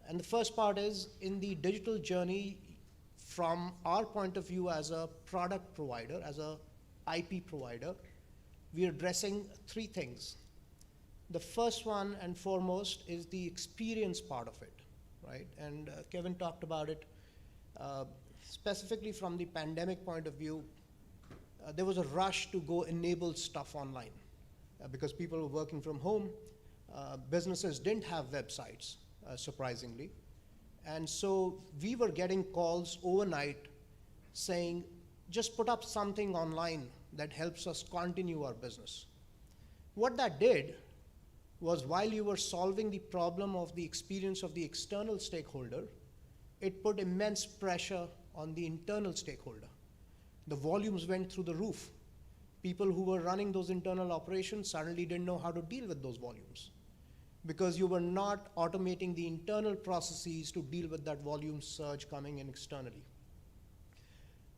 And the first part is in the digital journey, from our point of view as a product provider, as a IP provider, we are addressing three things. The first one and foremost is the experience part of it, right? And Kevin talked about it. Specifically from the pandemic point of view, there was a rush to go enable stuff online because people were working from home. Businesses didn't have websites, surprisingly. And so we were getting calls overnight saying, just put up something online that helps us continue our business. What that did was, while you were solving the problem of the experience of the external stakeholder, it put immense pressure on the internal stakeholder. The volumes went through the roof. People who were running those internal operations suddenly didn't know how to deal with those volumes because you were not automating the internal processes to deal with that volume surge coming in externally.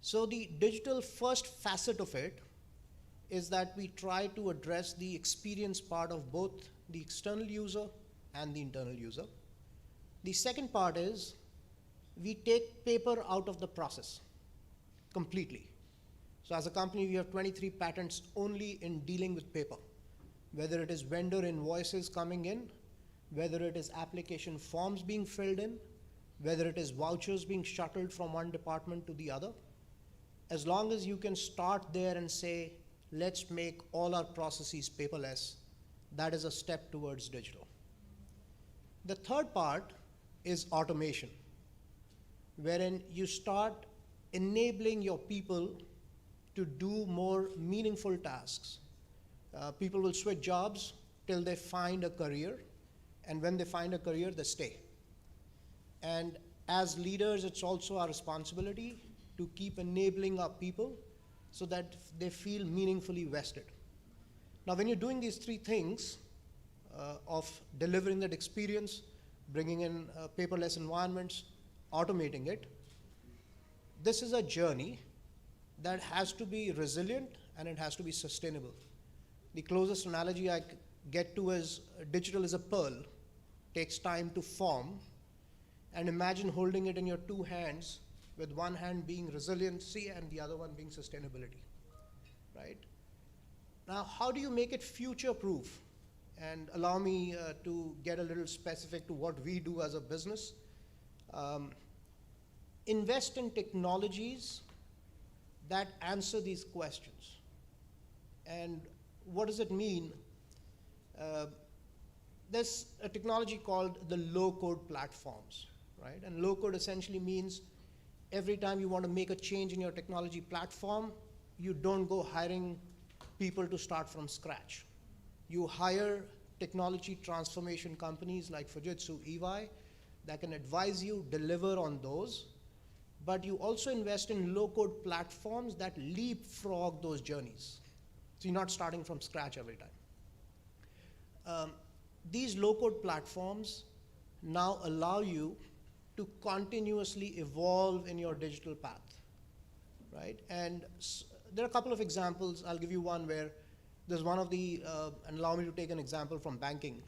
So the digital first facet of it is that we try to address the experience part of both the external user and the internal user. The second part is we take paper out of the process completely. So as a company, we have 23 patents only in dealing with paper, whether it is vendor invoices coming in, whether it is application forms being filled in, whether it is vouchers being shuttled from one department to the other. As long as you can start there and say, let's make all our processes paperless, that is a step towards digital. The third part is automation, wherein you start enabling your people to do more meaningful tasks. People will switch jobs till they find a career, and when they find a career, they stay. And as leaders, it's also our responsibility to keep enabling our people so that they feel meaningfully vested. Now, when you're doing these three things of delivering that experience, bringing in paperless environments, automating it, this is a journey that has to be resilient and it has to be sustainable. The closest analogy I get to is digital is a pearl, takes time to form, and imagine holding it in your two hands, with one hand being resiliency and the other one being sustainability, right? Now, how do you make it future-proof? And allow me to get a little specific to what we do as a business. Invest in technologies that answer these questions. And what does it mean? There's a technology called the low-code platforms, right? And low-code essentially means every time you want to make a change in your technology platform, you don't go hiring people to start from scratch. You hire technology transformation companies like Fujitsu, EY, that can advise you, deliver on those, but you also invest in low-code platforms that leapfrog those journeys. So you're not starting from scratch every time. These low-code platforms now allow you to continuously evolve in your digital path, right? And there are a couple of examples. I'll give you one where there's one of the, and allow me to take an example from banking.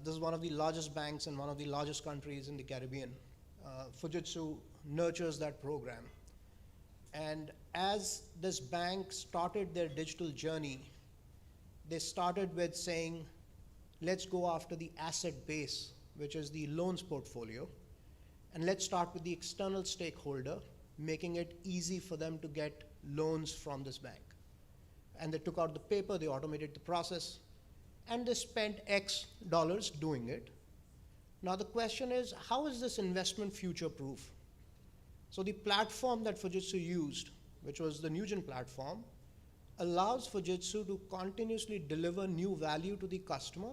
This is one of the largest banks in one of the largest countries in the Caribbean. Fujitsu nurtures that program. And as this bank started their digital journey, they started with saying, let's go after the asset base, which is the loans portfolio, and let's start with the external stakeholder, making it easy for them to get loans from this bank. And they took out the paper, they automated the process, and they spent X dollars doing it. Now the question is, how is this investment future-proof? So the platform that Fujitsu used, which was the Nugent platform, allows Fujitsu to continuously deliver new value to the customer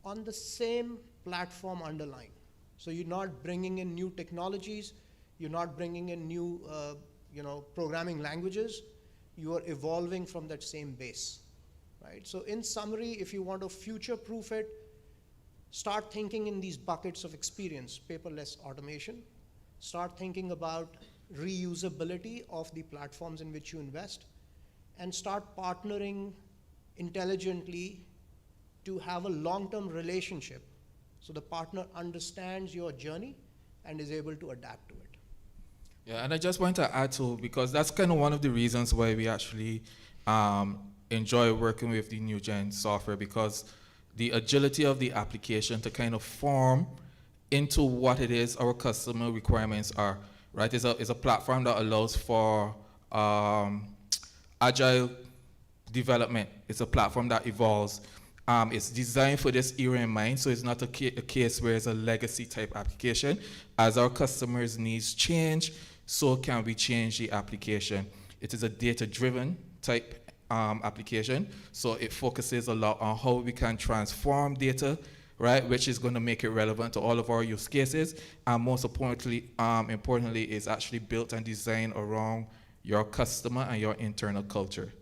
on the same platform underlying. So you're not bringing in new technologies, you're not bringing in new programming languages, you are evolving from that same base, right? So in summary, if you want to future-proof it, start thinking in these buckets of experience, paperless automation, start thinking about reusability of the platforms in which you invest, and start partnering intelligently to have a long-term relationship So the partner understands your journey and is able to adapt to it. Yeah, and I just want to add to, because that's kind of one of the reasons why we actually enjoy working with the new gen software, because the agility of the application to kind of form into what it is our customer requirements are, right? It's a platform that allows for agile development. It's a platform that evolves. It's designed for this era in mind, so it's not a case where it's a legacy type application. As our customers' needs change, so can we change the application. It is a data-driven type application, so it focuses a lot on how we can transform data, right, which is going to make it relevant to all of our use cases, and most importantly, is actually built and designed around your customer and your internal culture,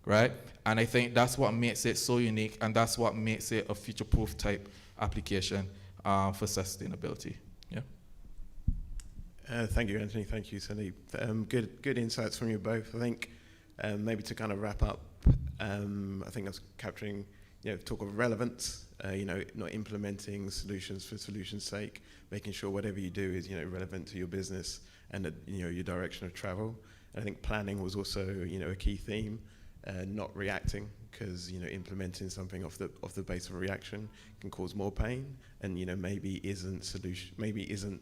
right? And I think that's what makes it so unique, and that's what makes it a future-proof type application for sustainability. Yeah. Thank you, Anthony. Thank you, Sandeep. Good insights from you both. I think maybe to kind of wrap up, I think that's capturing, talk of relevance, not implementing solutions for solution's sake, making sure whatever you do is, relevant to your business and, your direction of travel. And I think planning was also, a key theme, not reacting, because, implementing something off the base of a reaction can cause more pain and, maybe isn't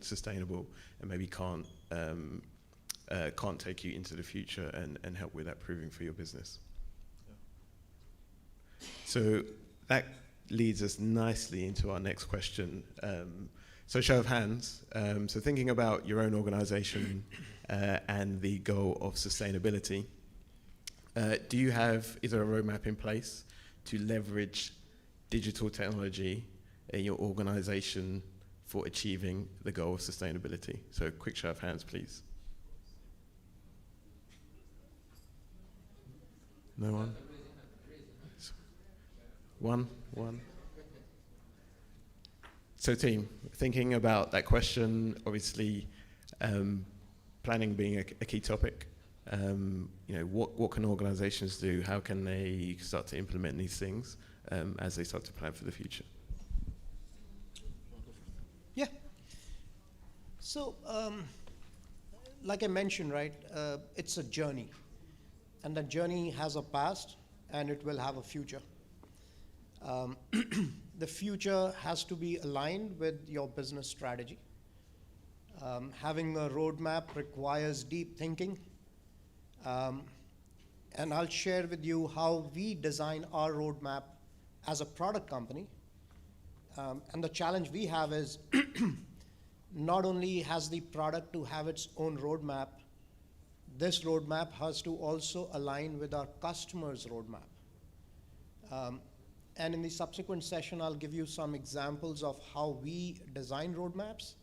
sustainable and maybe can't take you into the future and help with that proving for your business. Yeah. So that leads us nicely into our next question. So show of hands. So thinking about your own organization and the goal of sustainability, is there a roadmap in place to leverage digital technology in your organization for achieving the goal of sustainability? So quick show of hands, please. No one? One. So team, thinking about that question, obviously planning being a key topic, what can organizations do? How can they start to implement these things as they start to plan for the future? Yeah. So, like I mentioned, right, it's a journey. And that journey has a past and it will have a future. The future has to be aligned with your business strategy. Having a roadmap requires deep thinking. And I'll share with you how we design our roadmap as a product company. And the challenge we have is not only has the product to have its own roadmap, this roadmap has to also align with our customer's roadmap. And in the subsequent session, I'll give you some examples of how we design roadmaps.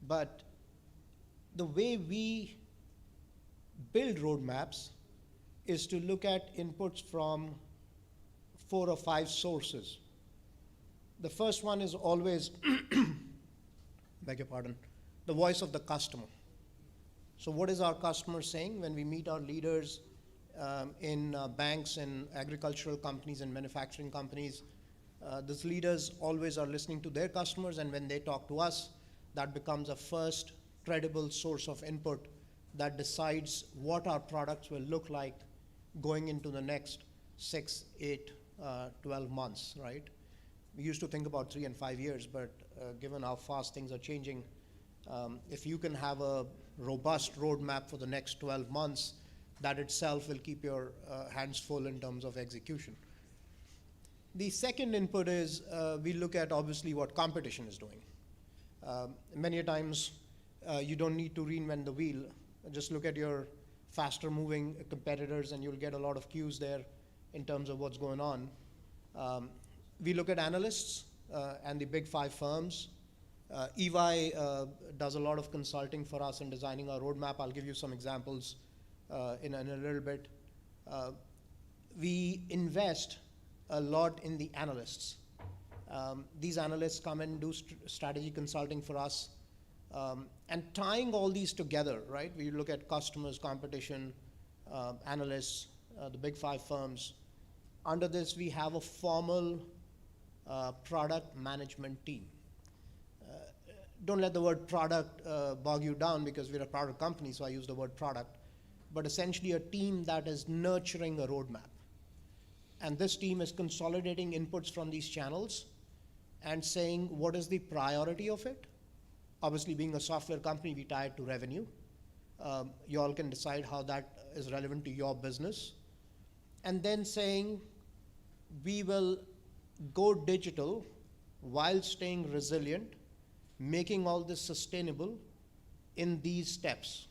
But the way we build roadmaps is to look at inputs from 4 or 5 sources. The first one is always, beg your pardon, the voice of the customer. So what is our customer saying? When we meet our leaders in banks and agricultural companies and manufacturing companies, these leaders always are listening to their customers, and when they talk to us, that becomes a first credible source of input that decides what our products will look like going into the next 6, 8, 12 months, right? We used to think about 3 and 5 years, but given how fast things are changing, if you can have a robust roadmap for the next 12 months, that itself will keep your hands full in terms of execution. The second input is we look at obviously what competition is doing. Many times you don't need to reinvent the wheel. Just look at your faster moving competitors and you'll get a lot of cues there in terms of what's going on. We look at analysts and the big 5 firms. EY does a lot of consulting for us in designing our roadmap. I'll give you some examples in a little bit. We invest a lot in the analysts. These analysts come and do strategy consulting for us. And tying all these together, right? We look at customers, competition, analysts, the big 5 firms. Under this, we have a formal product management team. Don't let the word product bog you down, because we're a product company, so I use the word product, but essentially a team that is nurturing a roadmap. And this team is consolidating inputs from these channels and saying, what is the priority of it? Obviously, being a software company, we tie it to revenue. You all can decide how that is relevant to your business. And then saying, we will go digital while staying resilient, making all this sustainable in these steps.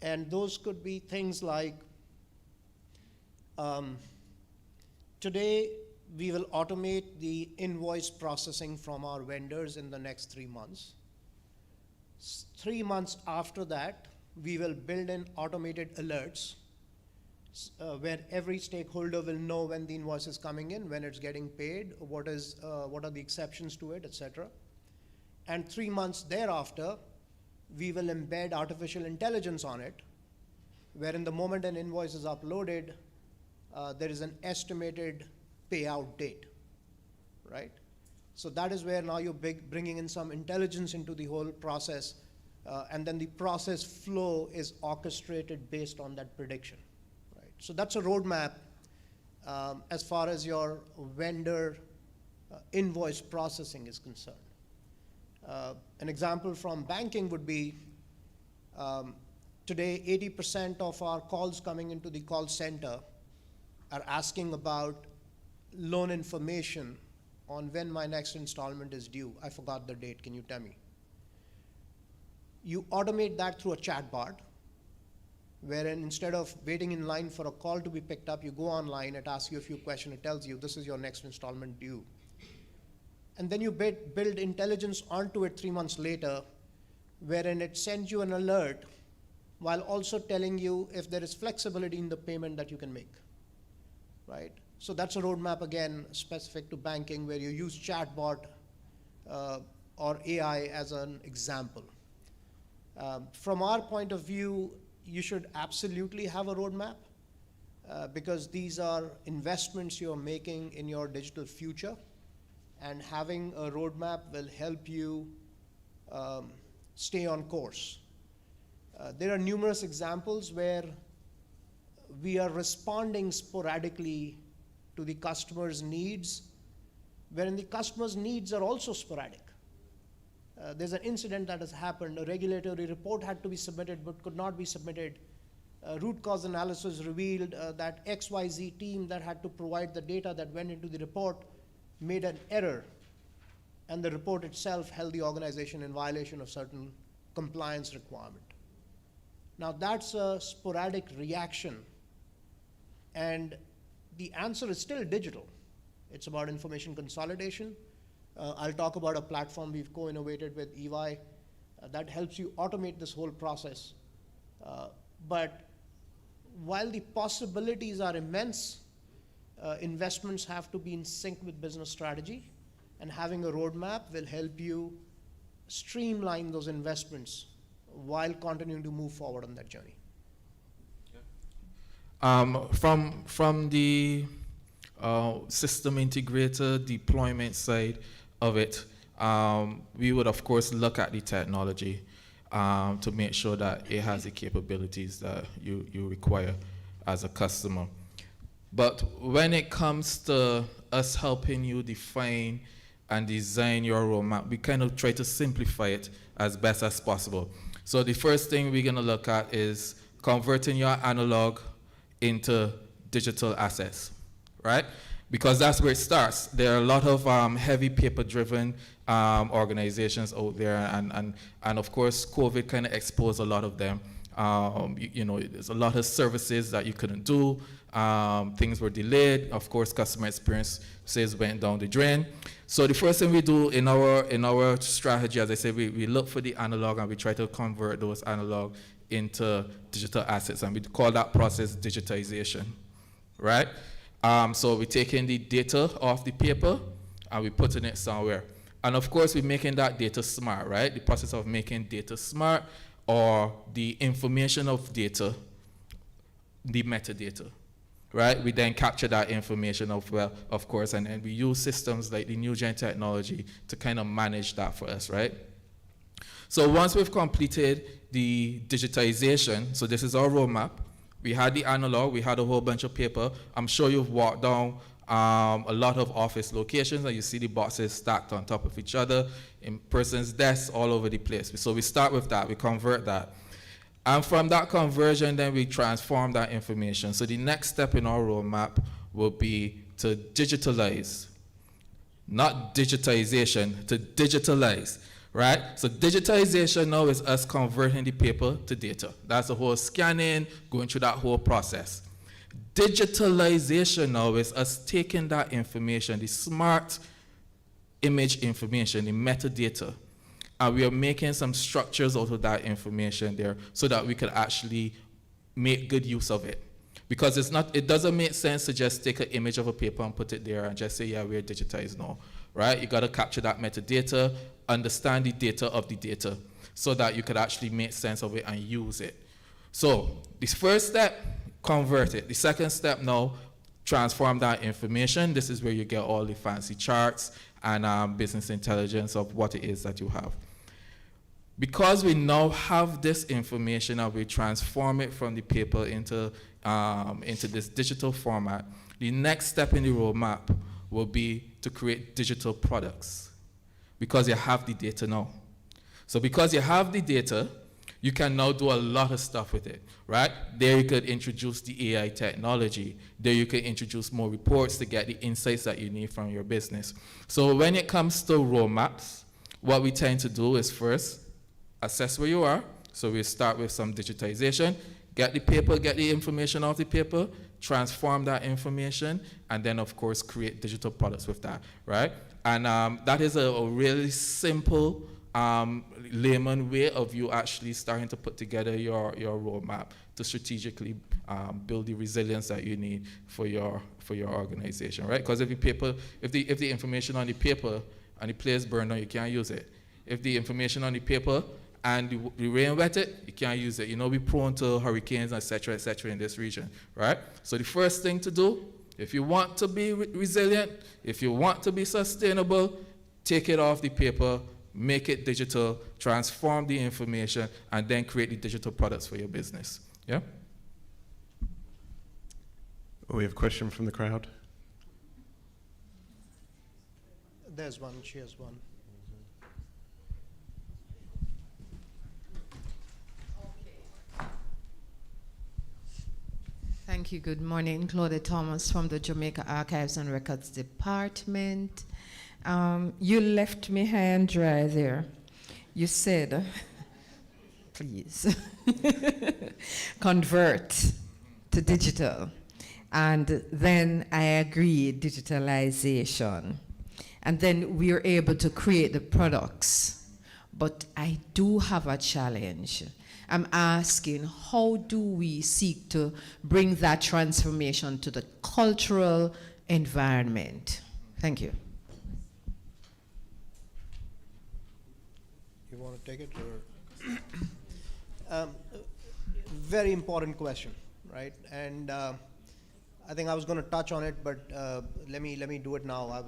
And those could be things like, today we will automate the invoice processing from our vendors in the next 3 months. 3 months after that, we will build in automated alerts where every stakeholder will know when the invoice is coming in, when it's getting paid, what are the exceptions to it, etc. And 3 months thereafter, we will embed artificial intelligence on it, wherein the moment an invoice is uploaded, there is an estimated payout date, right? So that is where now you're bringing in some intelligence into the whole process, and then the process flow is orchestrated based on that prediction, right? So that's a roadmap as far as your vendor invoice processing is concerned. An example from banking would be, today 80% of our calls coming into the call center are asking about loan information on when my next installment is due. I forgot the date, can you tell me? You automate that through a chatbot, wherein instead of waiting in line for a call to be picked up, you go online, it asks you a few questions, it tells you this is your next installment due. And then you build intelligence onto it 3 months later, wherein it sends you an alert while also telling you if there is flexibility in the payment that you can make, right? So that's a roadmap, again, specific to banking, where you use chatbot or AI as an example. From our point of view, you should absolutely have a roadmap because these are investments you're making in your digital future, and having a roadmap will help you stay on course. There are numerous examples where we are responding sporadically to the customer's needs, wherein the customer's needs are also sporadic. There's an incident that has happened. A regulatory report had to be submitted but could not be submitted. Root cause analysis revealed that XYZ team that had to provide the data that went into the report made an error, and the report itself held the organization in violation of certain compliance requirement. Now that's a sporadic reaction, and the answer is still digital. It's about information consolidation. I'll talk about a platform we've co-innovated with EY that helps you automate this whole process. But while the possibilities are immense, investments have to be in sync with business strategy, and having a roadmap will help you streamline those investments while continuing to move forward on that journey. From the system integrator deployment side of it, we would of course look at the technology to make sure that it has the capabilities that you require as a customer. But when it comes to us helping you define and design your roadmap, we kind of try to simplify it as best as possible. So the first thing we're gonna look at is converting your analog into digital assets, right? Because that's where it starts. There are a lot of heavy paper-driven organizations out there, and of course, COVID kind of exposed a lot of them. You know, there's a lot of services that you couldn't do. Things were delayed. Of course, customer experience sales went down the drain. So the first thing we do in our strategy, as I said, we look for the analog and we try to convert those analog into digital assets, and we call that process digitization, right? So we're taking the data off the paper and we're putting it somewhere. And of course, we're making that data smart, right? The process of making data smart, or the information of data, the metadata, right? We then capture that information of course, and then we use systems like the new gen technology to kind of manage that for us, right? So once we've completed the digitization, so this is our roadmap. We had the analog, we had a whole bunch of paper. I'm sure you've walked down a lot of office locations and you see the boxes stacked on top of each other in person's desks all over the place. So we start with that, we convert that. And from that conversion, then we transform that information. So the next step in our roadmap will be to digitalize, not digitization, to digitalize, right? So digitization now is us converting the paper to data. That's the whole scanning, going through that whole process. Digitalization now is us taking that information, the smart image information, the metadata, and we are making some structures out of that information there so that we could actually make good use of it. Because it doesn't make sense to just take an image of a paper and put it there and just say, yeah, we're digitized now, right? You gotta capture that metadata, understand the data of the data so that you could actually make sense of it and use it. So this first step, convert it. The second step now, transform that information. This is where you get all the fancy charts and business intelligence of what it is that you have. Because we now have this information and we transform it from the paper into this digital format, the next step in the roadmap will be to create digital products because you have the data now. So because you have the data, you can now do a lot of stuff with it, right? There you could introduce the AI technology. There you could introduce more reports to get the insights that you need from your business. So when it comes to roadmaps, what we tend to do is first assess where you are. So we start with some digitization, get the paper, get the information off the paper, transform that information, and then of course create digital products with that, right? And that is a really simple layman way of you actually starting to put together your roadmap to strategically build the resilience that you need for your organization, right? Because if the information on the paper and the place burned down, you can't use it. If the information on the paper and the rain wet it, you can't use it. You know, we're prone to hurricanes, et cetera, in this region, right? So the first thing to do, if you want to be resilient, if you want to be sustainable, take it off the paper, make it digital, transform the information, and then create the digital products for your business. Yeah? We have a question from the crowd. There's one, she has one. Thank you. Good morning. Claudia Thomas from the Jamaica Archives and Records Department. You left me high and dry there. You said, please, convert to digital. And then I agreed, digitalization. And then we are able to create the products. But I do have a challenge. I'm asking, how do we seek to bring that transformation to the cultural environment? Thank you. You want to take it, or? Very important question, right? And I think I was going to touch on it, but let me do it now. I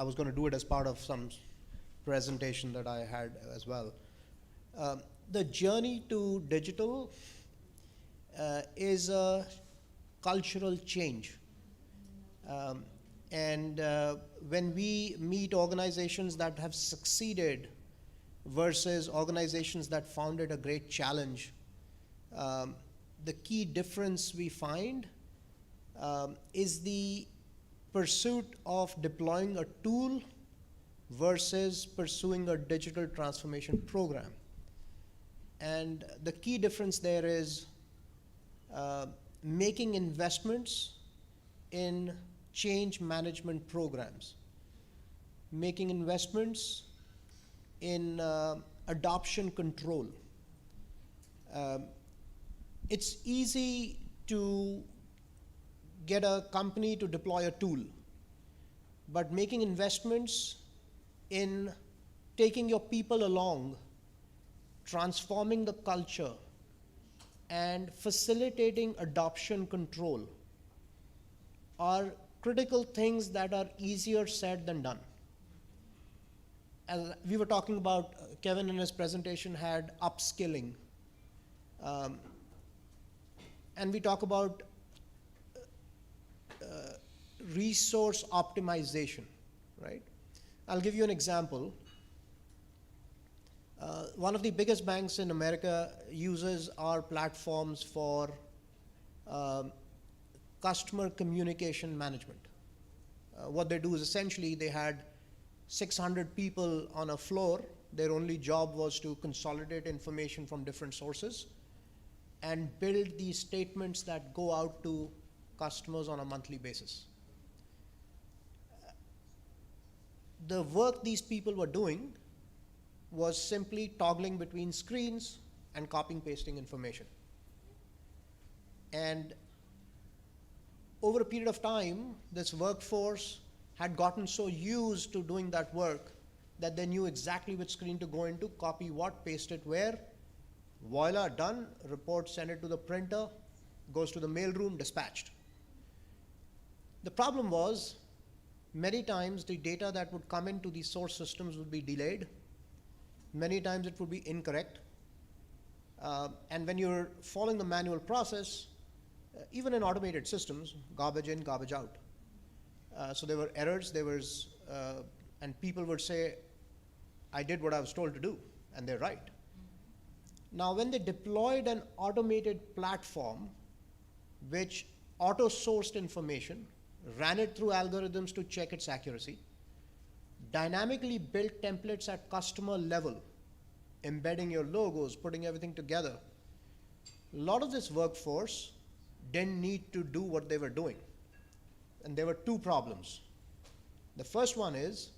was going to do it as part of some presentation that I had as well. The journey to digital is a cultural change. And when we meet organizations that have succeeded versus organizations that found it a great challenge, the key difference we find is the pursuit of deploying a tool versus pursuing a digital transformation program. And the key difference there is making investments in change management programs, making investments in adoption control. It's easy to get a company to deploy a tool, but making investments in taking your people along, transforming the culture, and facilitating adoption control are critical things that are easier said than done. As we were talking about, Kevin in his presentation had upskilling. And we talk about resource optimization, right? I'll give you an example. One of the biggest banks in America uses our platforms for customer communication management. What they do is essentially they had 600 people on a floor. Their only job was to consolidate information from different sources and build these statements that go out to customers on a monthly basis. The work these people were doing was simply toggling between screens and copying pasting information. And over a period of time, this workforce had gotten so used to doing that work that they knew exactly which screen to go into, copy what, paste it where. Voila, done. Report, send it to the printer, goes to the mailroom, dispatched. The problem was, many times the data that would come into these source systems would be delayed. Many times it would be incorrect. And when you're following the manual process, even in automated systems, garbage in, garbage out. So there were errors, and people would say, I did what I was told to do, and they're right. Now, when they deployed an automated platform which auto-sourced information, ran it through algorithms to check its accuracy, dynamically built templates at customer level, embedding your logos, putting everything together, a lot of this workforce didn't need to do what they were doing. And there were two problems. The first one is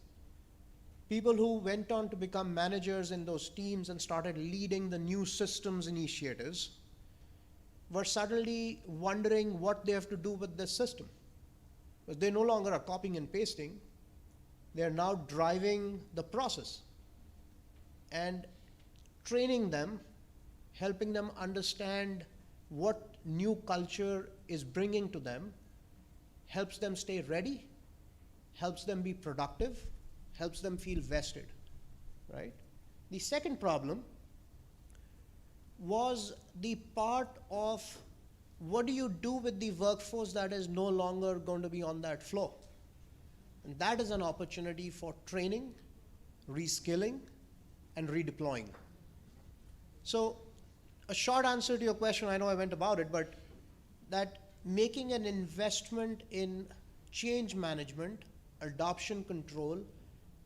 people who went on to become managers in those teams and started leading the new systems initiatives were suddenly wondering what they have to do with this system. Because they no longer are copying and pasting, they are now driving the process. And training them, helping them understand what new culture is bringing to them, helps them stay ready, helps them be productive, helps them feel vested, right? The second problem was the part of what do you do with the workforce that is no longer going to be on that floor? And that is an opportunity for training, reskilling, and redeploying. So a short answer to your question, I know I went about it, but that making an investment in change management, adoption control,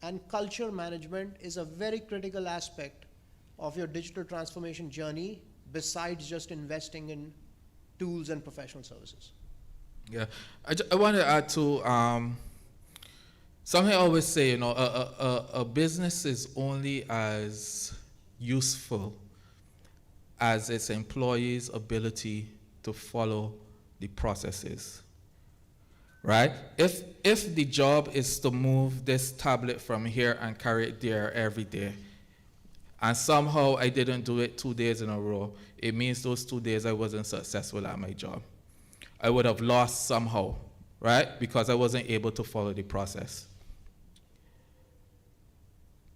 and culture management is a very critical aspect of your digital transformation journey besides just investing in tools and professional services. Yeah, I want to add to something I always say, you know, a business is only as useful as its employees' ability to follow the processes, right? If the job is to move this tablet from here and carry it there every day, and somehow I didn't do it 2 days in a row, it means those 2 days I wasn't successful at my job. I would have lost somehow, right? Because I wasn't able to follow the process.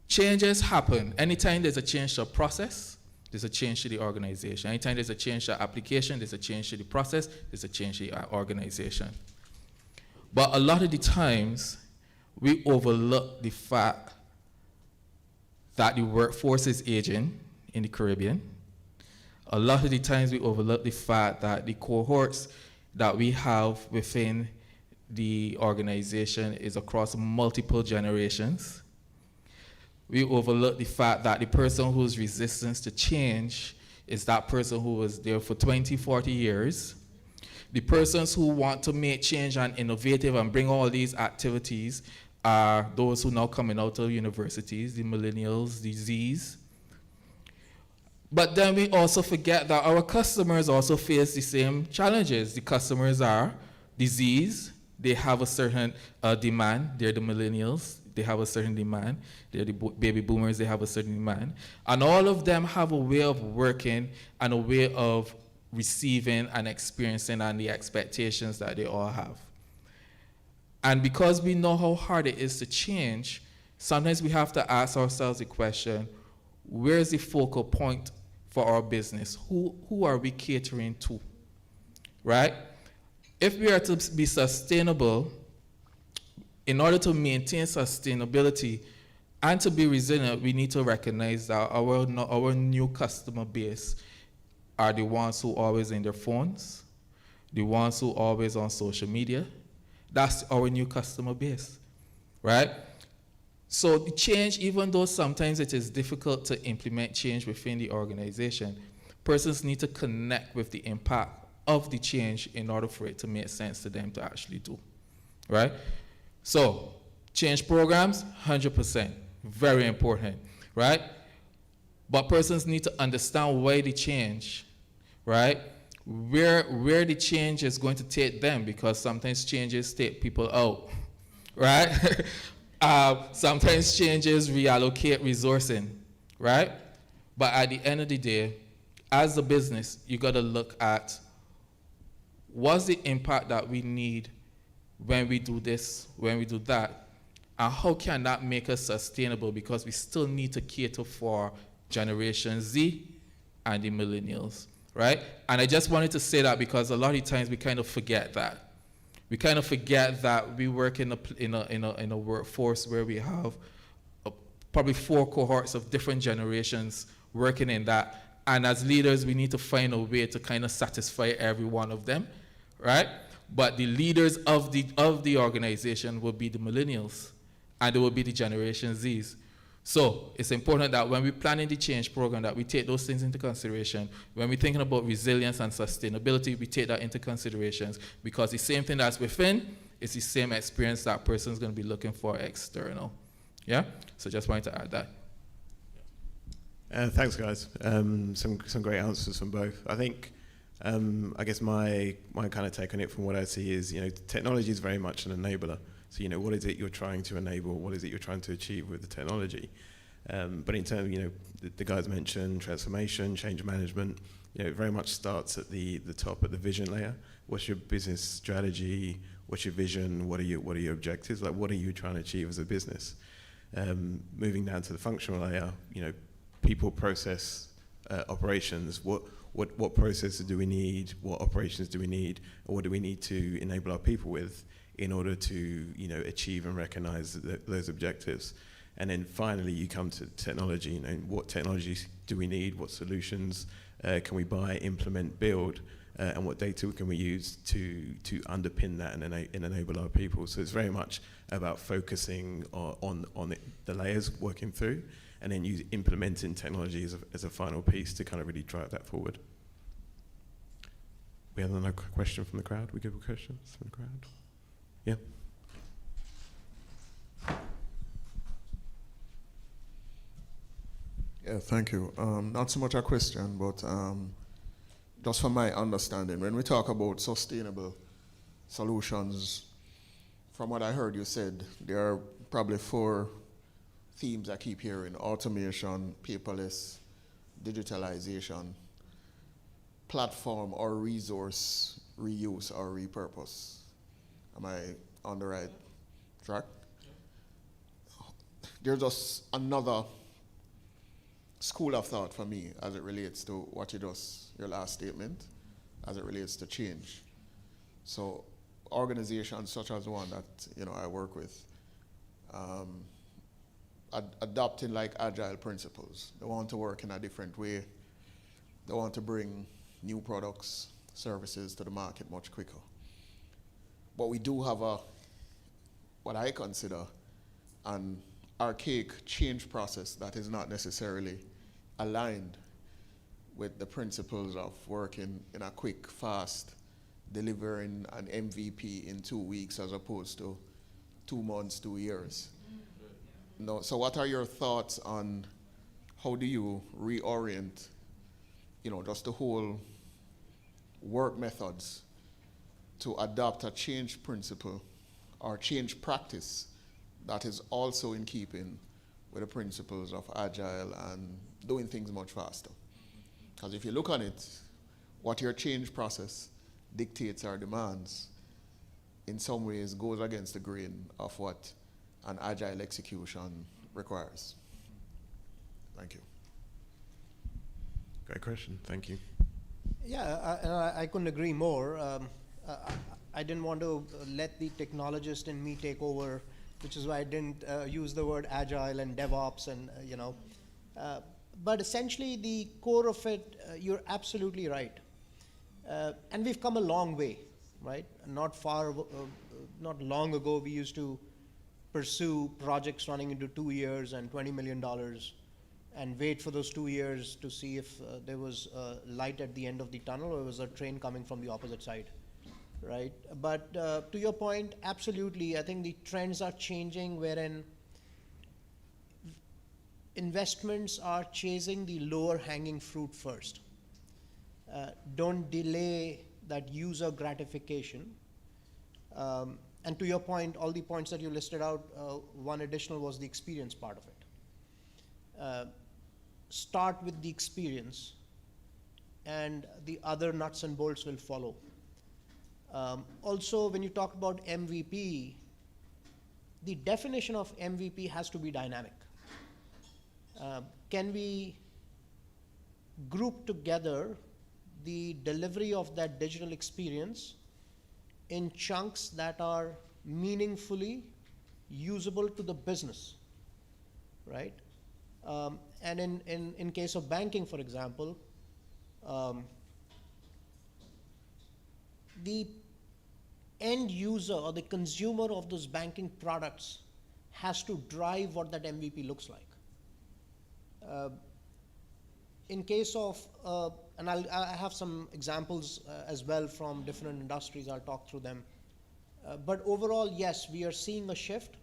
Changes happen. Anytime there's a change to a process, there's a change to the organization. Anytime there's a change to application, there's a change to the process, there's a change to the organization. But a lot of the times, we overlook the fact that the workforce is aging in the Caribbean. A lot of the times we overlook the fact that the cohorts that we have within the organization is across multiple generations. We overlook the fact that the person who's resistance to change is that person who was there for 20, 40 years. The persons who want to make change and innovative and bring all these activities are those who now coming out of universities, the millennials, the Zs. But then we also forget that our customers also face the same challenges. The customers are the Zs, they have a certain demand, they're the millennials, they have a certain demand, they're the baby boomers, they have a certain demand. And all of them have a way of working and a way of receiving and experiencing and the expectations that they all have. And because we know how hard it is to change, sometimes we have to ask ourselves the question, where is the focal point for our business? Who are we catering to, right? If we are to be sustainable, in order to maintain sustainability and to be resilient, we need to recognize that our new customer base are the ones who are always in their phones, the ones who are always on social media. That's our new customer base, right? So the change, even though sometimes it is difficult to implement change within the organization, persons need to connect with the impact of the change in order for it to make sense to them to actually do, right? So change programs, 100%, very important, right? But persons need to understand why the change, right? Where the change is going to take them, because sometimes changes take people out, right? Sometimes changes reallocate resourcing, right? But at the end of the day, as a business, you got to look at what's the impact that we need when we do this, when we do that, and how can that make us sustainable, because we still need to cater for Generation Z and the millennials, right? And I just wanted to say that because a lot of times we kind of forget that. We kind of forget that we work in a workforce where we have probably 4 cohorts of different generations working in that. And as leaders, we need to find a way to kind of satisfy every one of them, right? But the leaders of the organization will be the millennials, and they will be the Generation Zs. So it's important that when we're planning the change program, that we take those things into consideration. When we're thinking about resilience and sustainability, we take that into considerations, because the same thing that's within is the same experience that person's going to be looking for external. Yeah? So just wanted to add that. Thanks, guys. Some great answers from both. I think, I guess my kind of take on it from what I see is, technology is very much an enabler. So, what is it you're trying to enable? What is it you're trying to achieve with the technology? But in terms of, the guys mentioned transformation, change management, it very much starts at the top, at the vision layer. What's your business strategy? What's your vision? What are your objectives? Like, what are you trying to achieve as a business? Moving down to the functional layer, people, process, operations. What processes do we need? What operations do we need? Or what do we need to enable our people with in order to achieve and recognize those objectives? And then finally, you come to technology. What technologies do we need? What solutions can we buy, implement, build? And what data can we use to underpin that and enable our people? So it's very much about focusing on the layers, working through, and then implementing technology as a final piece to kind of really drive that forward. We have another question from the crowd. We give questions from the crowd. Yeah. Yeah, thank you. Not so much a question, but just from my understanding, when we talk about sustainable solutions, from what I heard you said, there are probably 4 themes I keep hearing: automation, paperless, digitalization, platform or resource reuse or repurpose. Am I on the right track? There's just another school of thought for me as it relates to what you just, your last statement, as it relates to change. So organizations such as the one that I work with, adopting like agile principles. They want to work in a different way. They want to bring new products, services to the market much quicker. But we do have what I consider an archaic change process that is not necessarily aligned with the principles of working in a quick, fast, delivering an MVP in 2 weeks as opposed to 2 months, 2 years. No, so what are your thoughts on how do you reorient, just the whole work methods to adopt a change principle or change practice that is also in keeping with the principles of agile and doing things much faster? Because if you look on it, what your change process dictates or demands in some ways goes against the grain of what an agile execution requires. Thank you. Great question. Thank you. Yeah, I couldn't agree more. I didn't want to let the technologist in me take over, which is why I didn't use the word agile and DevOps and, but essentially the core of it, you're absolutely right. And we've come a long way, right? Not long ago, we used to pursue projects running into 2 years and $20 million and wait for those 2 years to see if there was light at the end of the tunnel or was a train coming from the opposite side, right? But to your point, absolutely, I think the trends are changing wherein investments are chasing the lower hanging fruit first. Don't delay that user gratification. And to your point, all the points that you listed out, one additional was the experience part of it. Start with the experience and the other nuts and bolts will follow. Also, when you talk about MVP, the definition of MVP has to be dynamic. Can we group together the delivery of that digital experience in chunks that are meaningfully usable to the business, right? And in case of banking, for example, the end user or the consumer of those banking products has to drive what that MVP looks like. In case of, and I have some examples as well from different industries, I'll talk through them. But overall, yes, we are seeing a shift,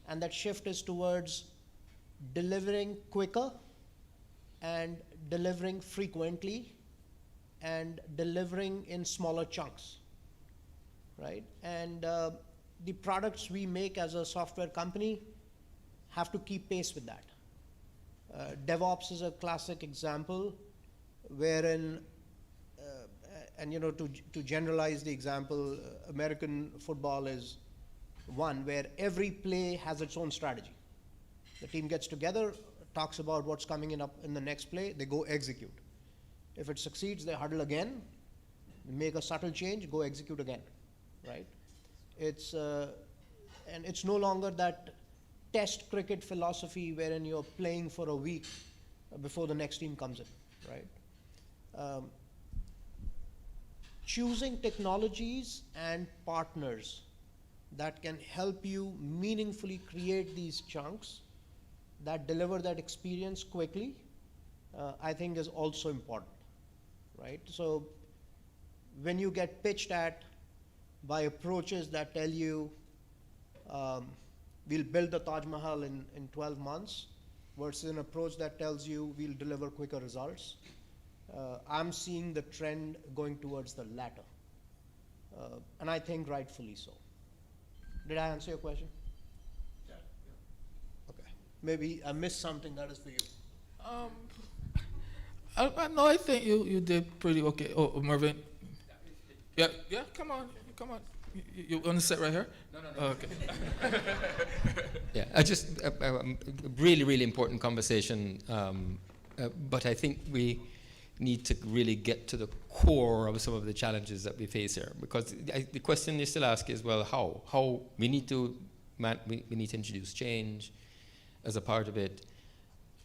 and that shift is towards delivering quicker and delivering frequently and delivering in smaller chunks, right? And the products we make as a software company have to keep pace with that. DevOps is a classic example wherein, and to generalize the example, American football is one where every play has its own strategy. The team gets together, talks about what's coming in the next play, they go execute. If it succeeds, they huddle again, make a subtle change, go execute again, right? It's, and it's no longer that test cricket philosophy wherein you're playing for a week before the next team comes in, right? Choosing technologies and partners that can help you meaningfully create these chunks that deliver that experience quickly, I think is also important, right? So when you get pitched at by approaches that tell you, we'll build the Taj Mahal in 12 months versus an approach that tells you we'll deliver quicker results, I'm seeing the trend going towards the latter. And I think rightfully so. Did I answer your question? Yeah. Okay. Maybe I missed something that is for you. No, I think you did pretty okay. Oh, Marvin. Yeah, come on. You want to sit right here? No. Oh, okay. Yeah, I just really important conversation, but I think we need to really get to the core of some of the challenges that we face here, because the question you still ask is, well, how we need to introduce change as a part of it,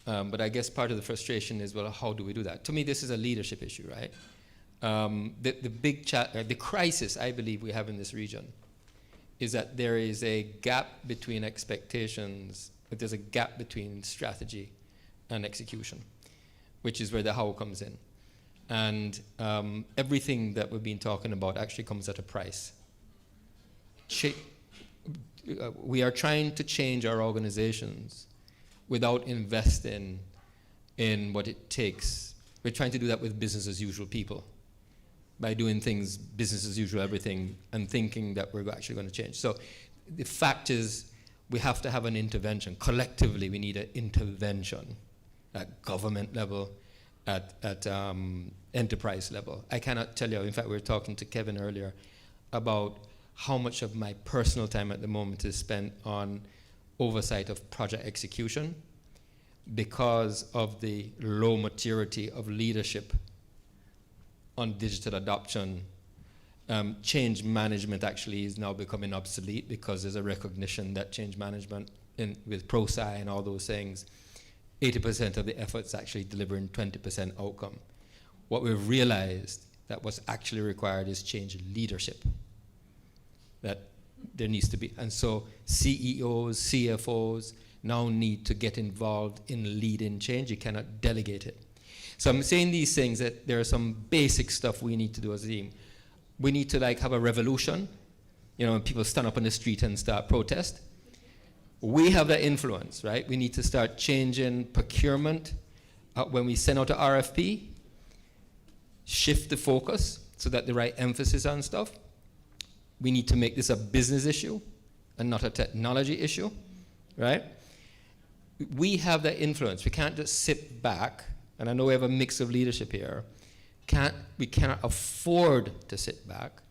but I guess part of the frustration is, well, how do we do that? To me, this is a leadership issue, right? The crisis I believe we have in this region is that there is a gap between expectations, but there's a gap between strategy and execution, which is where the how comes in. And everything that we've been talking about actually comes at a price. We are trying to change our organizations without investing in what it takes. We're trying to do that with business as usual people, by doing things business as usual, everything, and thinking that we're actually going to change. So the fact is, we have to have an intervention. Collectively, we need an intervention at government level, at enterprise level. I cannot tell you, in fact, we were talking to Kevin earlier about how much of my personal time at the moment is spent on oversight of project execution because of the low maturity of leadership on digital adoption. Change management actually is now becoming obsolete because there's a recognition that change management with ProSci and all those things, 80% of the efforts actually delivering 20% outcome. What we've realized that what's actually required is change leadership. That there needs to be, and so CEOs, CFOs now need to get involved in leading change. You cannot delegate it. So I'm saying these things that there are some basic stuff we need to do as a team. We need to like have a revolution, you know, when people stand up on the street and start protest. We have that influence, right? We need to start changing procurement when we send out an RFP, shift the focus so that the right emphasis on stuff. We need to make this a business issue and not a technology issue, right? We have that influence. We can't just sit back, and I know we have a mix of leadership here. We cannot afford to sit back.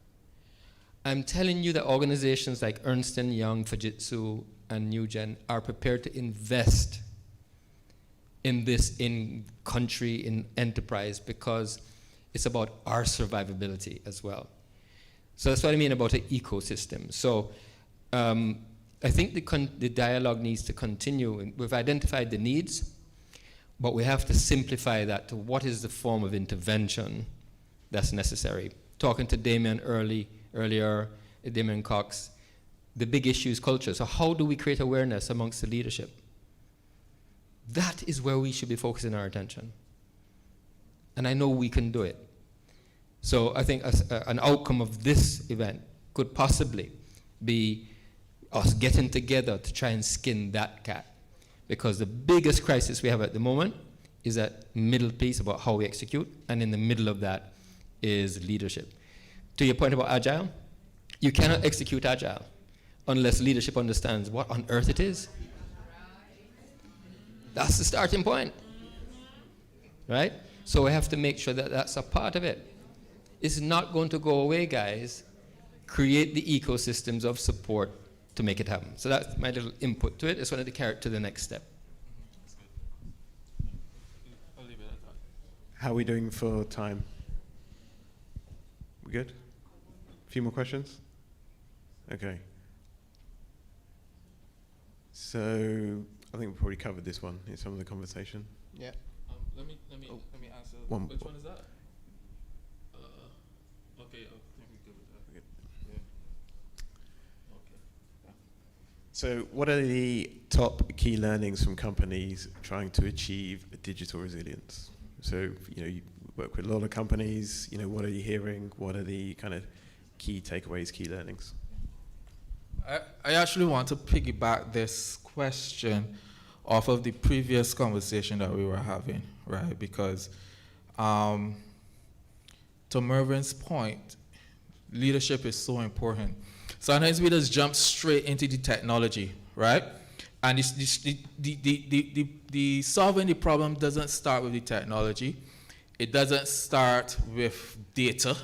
I'm telling you that organizations like Ernst & Young, Fujitsu, and NewGen are prepared to invest in this in country, in enterprise, because it's about our survivability as well. So that's what I mean about an ecosystem. So I think the dialogue needs to continue. We've identified the needs, but we have to simplify that to what is the form of intervention that's necessary. Talking to Damien earlier, Damien Cox, the big issue is culture. So how do we create awareness amongst the leadership? That is where we should be focusing our attention. And I know we can do it. So I think an outcome of this event could possibly be us getting together to try and skin that cat. Because the biggest crisis we have at the moment is that middle piece about how we execute, and in the middle of that is leadership. To your point about agile, you cannot execute agile unless leadership understands what on earth it is. That's the starting point, right? So we have to make sure that that's a part of it. It's not going to go away, guys. Create the ecosystems of support to make it happen. So that's my little input to it. I just wanted to carry it to the next step. I'll leave it at that. How are we doing for time? We good? A few more questions? Okay. So I think we probably covered this one in some of the conversation. Yeah. Let me answer. One- Which one is that? Okay, I think we're good with that. Okay. Yeah. Okay. So what are the top key learnings from companies trying to achieve digital resilience? So, you work with a lot of companies, what are you hearing? What are the kind of key takeaways, key learnings? I actually want to piggyback this question off of the previous conversation that we were having, right? Because to Mervin's point, leadership is so important. Sometimes we just jump straight into the technology, right? And the solving the problem doesn't start with the technology. It doesn't start with data,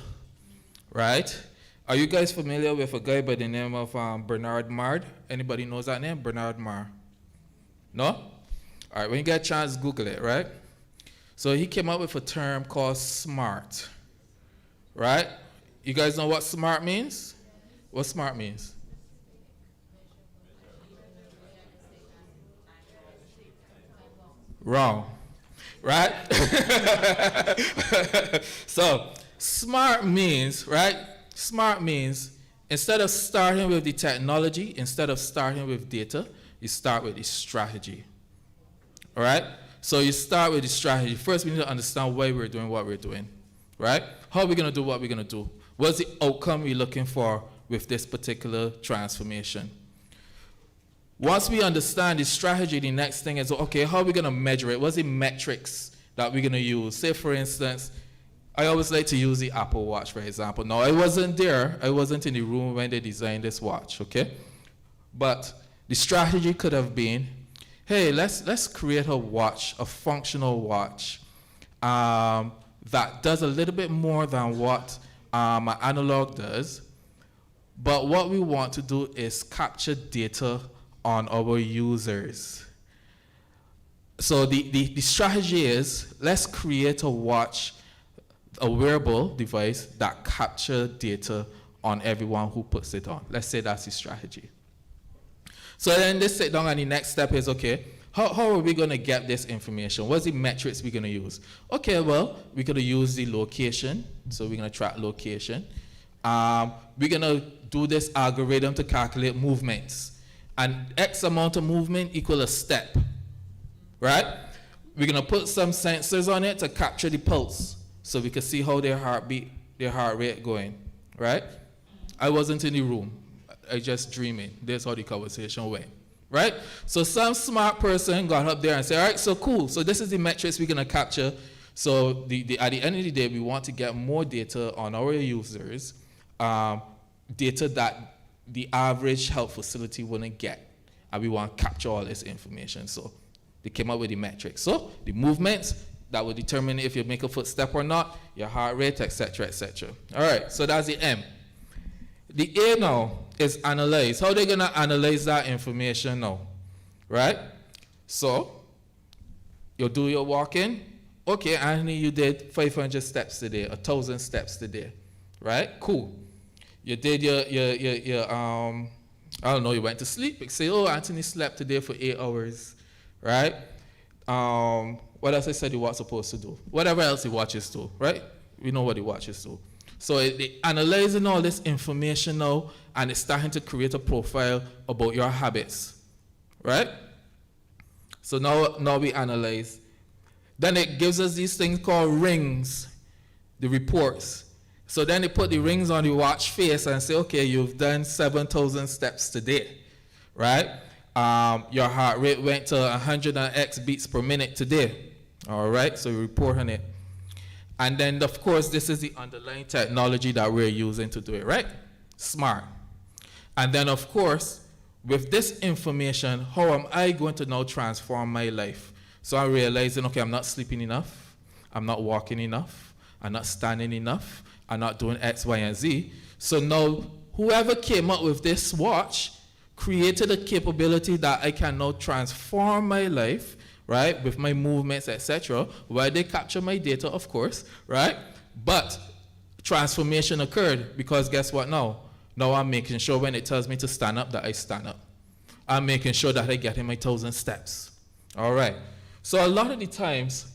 right? Are you guys familiar with a guy by the name of Bernard Marr? Anybody knows that name, Bernard Marr? No? All right, when you get a chance, Google it, right? So he came up with a term called SMART, right? You guys know what SMART means? What SMART means? Wrong, right? So SMART means, right? SMART means instead of starting with the technology, instead of starting with data, you start with the strategy. All right? So you start with the strategy. First, we need to understand why we're doing what we're doing. Right? How are we going to do what we're going to do? What's the outcome we're looking for with this particular transformation? Once we understand the strategy, the next thing is, okay, how are we going to measure it? What's the metrics that we're going to use? Say, for instance, I always like to use the Apple Watch, for example. Now, I wasn't there. I wasn't in the room when they designed this watch, okay? But the strategy could have been, hey, let's create a watch, a functional watch, that does a little bit more than what an analog does. But what we want to do is capture data on our users. So the strategy is, let's create a watch, a wearable device that captures data on everyone who puts it on. Let's say that's the strategy. So then let's sit down and the next step is, okay, how are we going to get this information? What's the metrics we're going to use? Okay, well, we're going to use the location. So we're going to track location. We're going to do this algorithm to calculate movements. And X amount of movement equal a step, right? We're going to put some sensors on it to capture the pulse so we can see how their heartbeat, their heart rate going, right? I wasn't in the room. I just dreaming. That's how the conversation went, right? So some smart person got up there and said, all right, so cool. So this is the metrics we're going to capture. So at the end of the day, we want to get more data on our users, data that the average health facility wouldn't get. And we want to capture all this information. So they came up with the metrics. So the movements that will determine if you make a footstep or not, your heart rate, etc., etc. All right, so that's the M. The A now is analyze. How are they going to analyze that information now? Right? So, you do your walking. Okay, Anthony, you did 500 steps today, 1,000 steps today. Right? Cool. You did your I don't know, you went to sleep. You say, oh, Anthony slept today for 8 hours. Right? What else I said you were supposed to do? Whatever else he watches to, right? We know what he watches to. So they're analyzing all this information now, and it's starting to create a profile about your habits, right? So now we analyze. Then it gives us these things called rings, the reports. So then they put the rings on the watch face and say, okay, you've done 7,000 steps today, right? Your heart rate went to 100 X beats per minute today, all right? So we report on it. And then, of course, this is the underlying technology that we're using to do it, right? Smart. And then, of course, with this information, how am I going to now transform my life? So I'm realizing, okay, I'm not sleeping enough. I'm not walking enough. I'm not standing enough. I'm not doing X, Y, and Z. So now, whoever came up with this watch created a capability that I can now transform my life, right, with my movements, etc., where they capture my data, of course, right? But transformation occurred because guess what now? Now I'm making sure when it tells me to stand up that I stand up. I'm making sure that I get in my 1,000 steps. All right. So a lot of the times,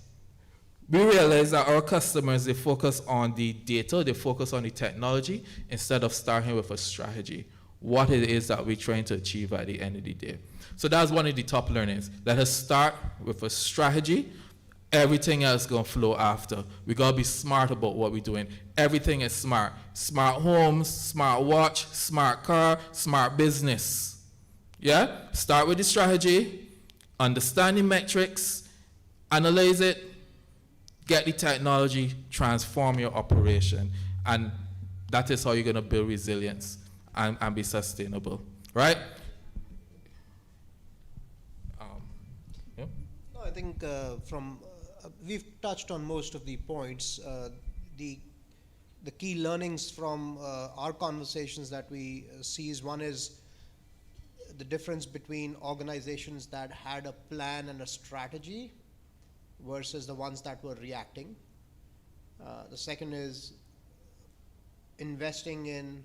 we realize that our customers, they focus on the data, they focus on the technology, instead of starting with a strategy, what it is that we're trying to achieve at the end of the day. So that's one of the top learnings. Let us start with a strategy. Everything else going to flow after. We got to be smart about what we're doing. Everything is smart. Smart homes, smart watch, smart car, smart business. Yeah? Start with the strategy, understand the metrics, analyze it, get the technology, transform your operation. And that is how you're going to build resilience and be sustainable. Right? No, I think we've touched on most of the points. The key learnings from our conversations that we see is, one is the difference between organizations that had a plan and a strategy versus the ones that were reacting. The second is investing in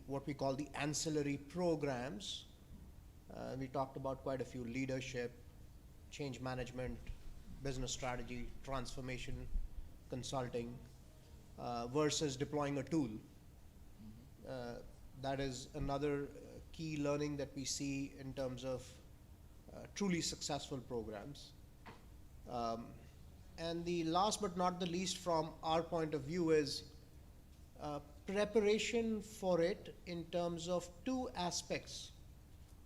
what we call the ancillary programs. We talked about quite a few: leadership, change management, business strategy, transformation, consulting, versus deploying a tool. That is another key learning that we see in terms of truly successful programs. And the last but not the least from our point of view is preparation for it in terms of two aspects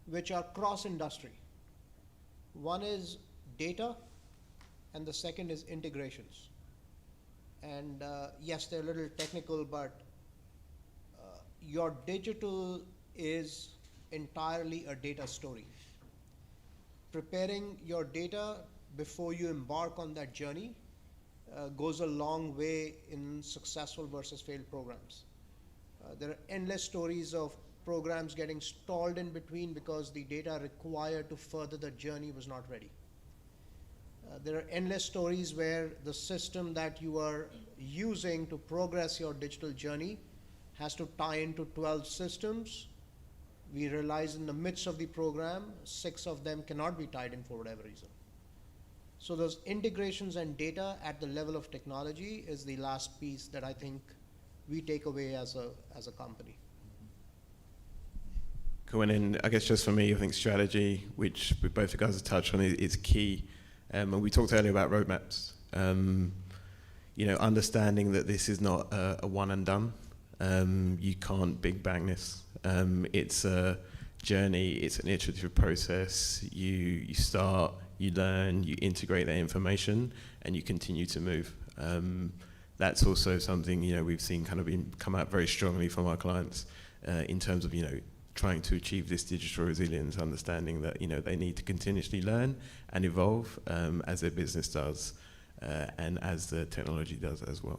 which are cross-industry. One is data, and the second is integrations. And yes, they're a little technical, but your digital is entirely a data story. Preparing your data before you embark on that journey goes a long way in successful versus failed programs. There are endless stories of programs getting stalled in between because the data required to further the journey was not ready. There are endless stories where the system that you are using to progress your digital journey has to tie into 12 systems. We realize in the midst of the program, 6 of them cannot be tied in for whatever reason. So those integrations and data at the level of technology is the last piece that I think we take away as a company. Cool, and then I guess just for me, I think strategy, which we both the guys have touched on, is key. And we talked earlier about roadmaps. You know, understanding that this is not a one and done. You can't big bang this. It's a journey. It's an iterative process. You start, you learn, you integrate that information, and you continue to move. That's also something, you know, we've seen kind of come out very strongly from our clients in terms of, you know, trying to achieve this digital resilience, understanding that, you know, they need to continuously learn and evolve as their business does and as the technology does as well.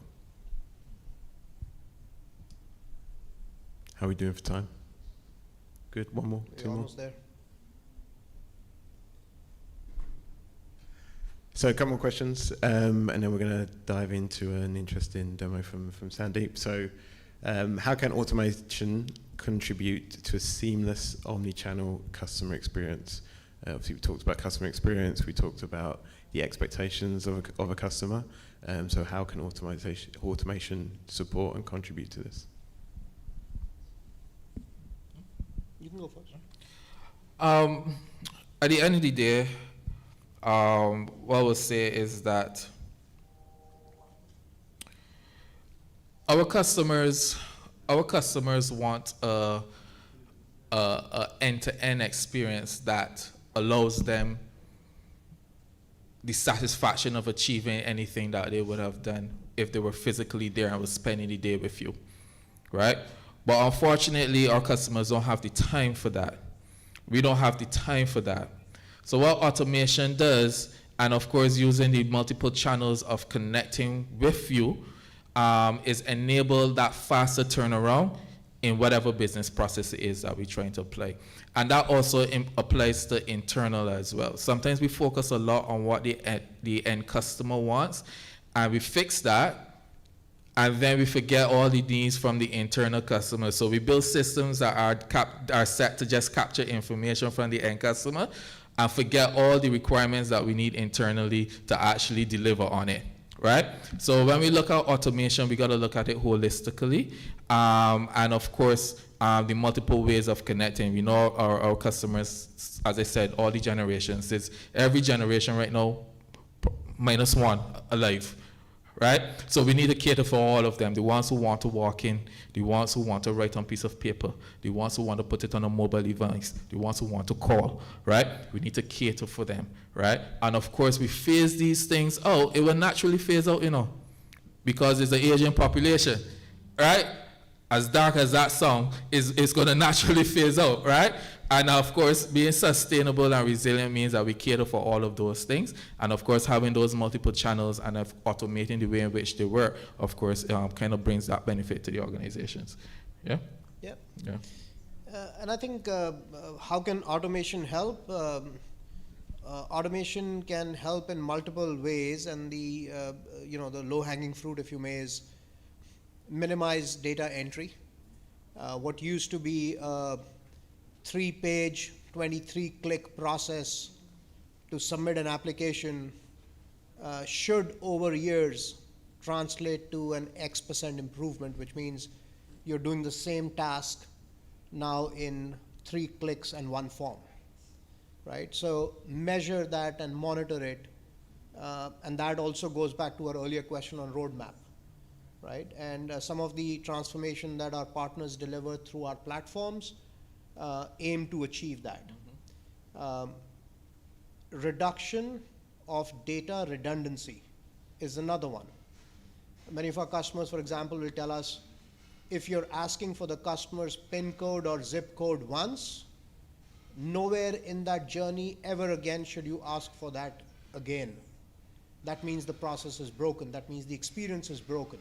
How are we doing for time? Good, one more, two more? Almost there. So a couple more questions, and then we're going to dive into an interesting demo from Sandeep. So how can automation contribute to a seamless omni-channel customer experience? Obviously, we talked about customer experience. We talked about the expectations of a customer. So how can automation support and contribute to this? You can go first. At the end of the day, what I will say is that our customers want a end-to-end experience that allows them the satisfaction of achieving anything that they would have done if they were physically there and was spending the day with you, right? But unfortunately, our customers don't have the time for that. We don't have the time for that. So what automation does, and of course using the multiple channels of connecting with you, is enable that faster turnaround in whatever business process it is that we're trying to apply. And that also applies to internal as well. Sometimes we focus a lot on what the end customer wants, and we fix that, and then we forget all the needs from the internal customer. So we build systems that are set to just capture information from the end customer and forget all the requirements that we need internally to actually deliver on it, right? So when we look at automation, we got to look at it holistically. And of course, the multiple ways of connecting. We know our customers, as I said, all the generations. It's every generation right now, -1 alive. Right? So we need to cater for all of them. The ones who want to walk in, the ones who want to write on a piece of paper, the ones who want to put it on a mobile device, the ones who want to call, right? We need to cater for them, right? And of course, we phase these things out. It will naturally phase out, you know, because it's an aging population, right? As dark as that song it's going to naturally phase out, right? And of course, being sustainable and resilient means that we cater for all of those things. And of course, having those multiple channels and automating the way in which they work, of course, kind of brings that benefit to the organizations. Yeah? Yeah. Yeah. And I think how can automation help? Automation can help in multiple ways, and the the low-hanging fruit, if you may, is minimize data entry. What used to be a 3-page, 23-click process to submit an application should, over years, translate to an X% improvement, which means you're doing the same task now in 3 clicks and 1 form, right? So measure that and monitor it, and that also goes back to our earlier question on roadmap, right? And some of the transformation that our partners deliver through our platforms aim to achieve that. Reduction of data redundancy is another one. Many of our customers, for example, will tell us, if you're asking for the customer's PIN code or zip code once, nowhere in that journey ever again should you ask for that again. That means the process is broken. That means the experience is broken.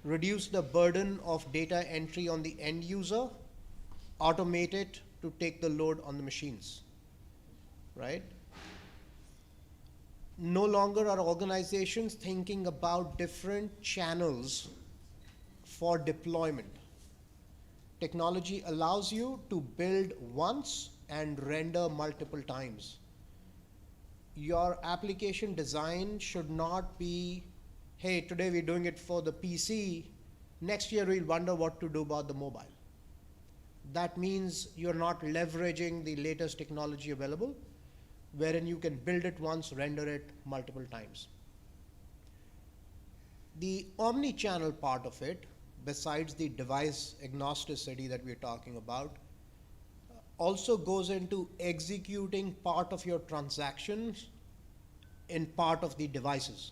Reduce the burden of data entry on the end user, automate it to take the load on the machines, right? No longer are organizations thinking about different channels for deployment. Technology allows you to build once and render multiple times. Your application design should not be, hey, today we're doing it for the PC, next year we'll wonder what to do about the mobile. That means you're not leveraging the latest technology available, wherein you can build it once, render it multiple times. The omni-channel part of it, besides the device agnosticity that we're talking about, also goes into executing part of your transactions in part of the devices.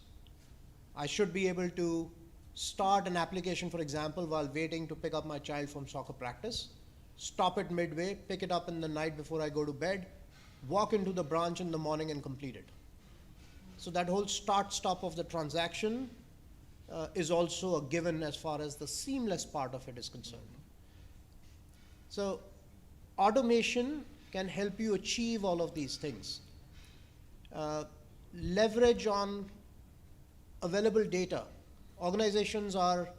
I should be able to start an application, for example, while waiting to pick up my child from soccer practice, stop it midway, pick it up in the night before I go to bed, walk into the branch in the morning and complete it. So that whole start-stop of the transaction is also a given as far as the seamless part of it is concerned. So automation can help you achieve all of these things. Leverage on available data. Organizations are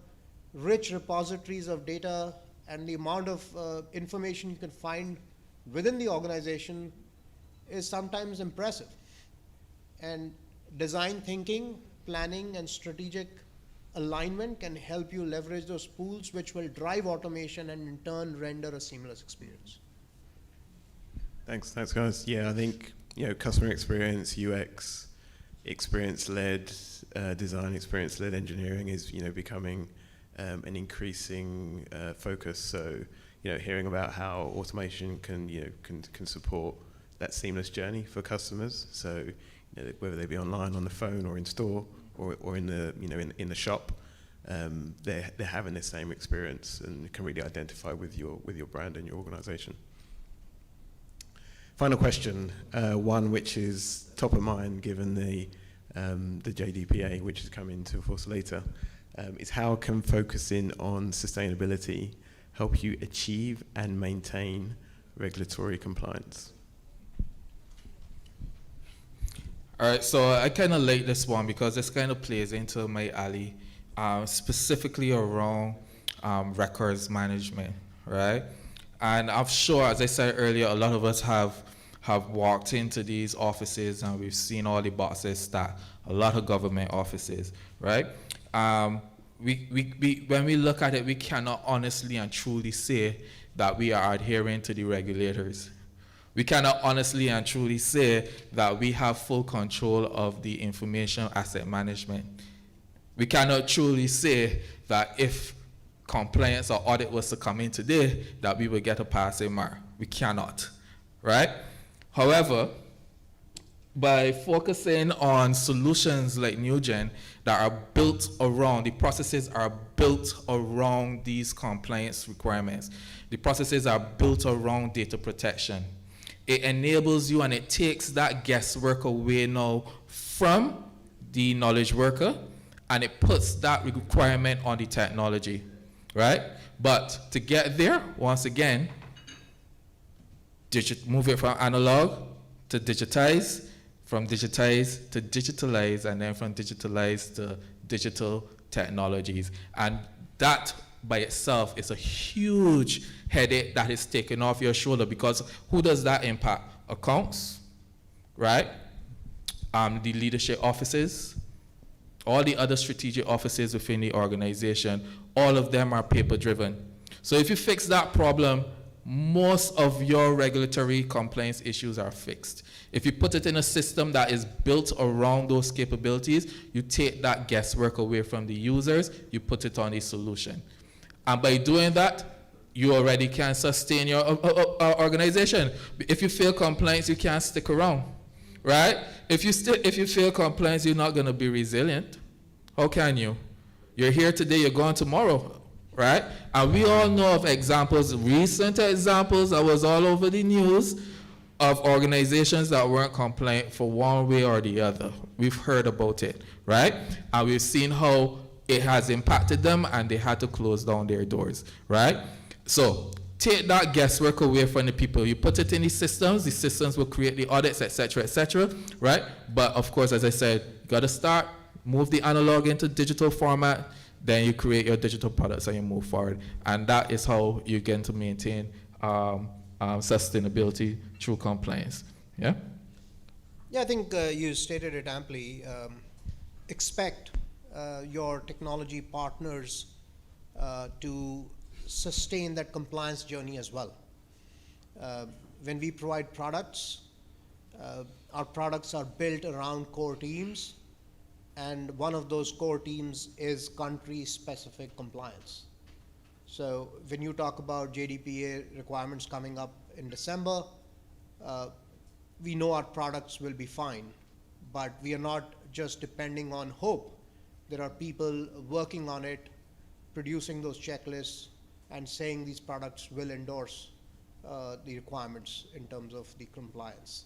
rich repositories of data, and the amount of information you can find within the organization is sometimes impressive. And design thinking, planning, and strategic alignment can help you leverage those pools, which will drive automation and in turn render a seamless experience. Thanks, guys. Yeah, I think customer experience, UX, experience-led design, experience-led engineering is becoming an increasing focus. So hearing about how automation can support that seamless journey for customers. So whether they be online, on the phone, or in store, or in the in the shop, they're having the same experience and can really identify with your brand and your organization. Final question, one which is top of mind given the JDPA, which is coming into force later, is how can focusing on sustainability help you achieve and maintain regulatory compliance? All right, so I kind of like this one because this kind of plays into my alley, specifically around records management, right? And I'm sure, as I said earlier, a lot of us have walked into these offices and we've seen all the boxes stacked, a lot of government offices, right? When we look at it, we cannot honestly and truly say that we are adhering to the regulators. We cannot honestly and truly say that we have full control of the information asset management. We cannot truly say that if compliance or audit was to come in today, that we would get a passing mark. We cannot, right? However, by focusing on solutions like NewGen that are built around, the processes are built around these compliance requirements. The processes are built around data protection. It enables you and it takes that guesswork away now from the knowledge worker, and it puts that requirement on the technology, right? But to get there, once again, move it from analog to digitize, from digitize to digitalize, and then from digitalize to digital technologies. And that by itself is a huge headache that is taken off your shoulder, because who does that impact? Accounts, right? The leadership offices, all the other strategic offices within the organization, all of them are paper-driven. So if you fix that problem, most of your regulatory compliance issues are fixed. If you put it in a system that is built around those capabilities, you take that guesswork away from the users, you put it on a solution. And by doing that, you already can sustain your organization. If you fail compliance, you can't stick around, right? If you fail compliance, you're not going to be resilient. How can you? You're here today, you're gone tomorrow, right? And we all know of examples, recent examples that was all over the news, of organizations that weren't compliant for one way or the other. We've heard about it, right? And we've seen how it has impacted them and they had to close down their doors, right? So take that guesswork away from the people. You put it in the systems will create the audits, etc., right? But of course, as I said, you got to start, move the analog into digital format, then you create your digital products and you move forward. And that is how you get to maintain sustainability through compliance. Yeah? Yeah, I think you stated it amply. Expect your technology partners to sustain that compliance journey as well. When we provide products, our products are built around core teams, and one of those core teams is country-specific compliance. So when you talk about JDPA requirements coming up in December, we know our products will be fine, but we are not just depending on hope. There are people working on it, producing those checklists, and saying these products will endorse the requirements in terms of the compliance.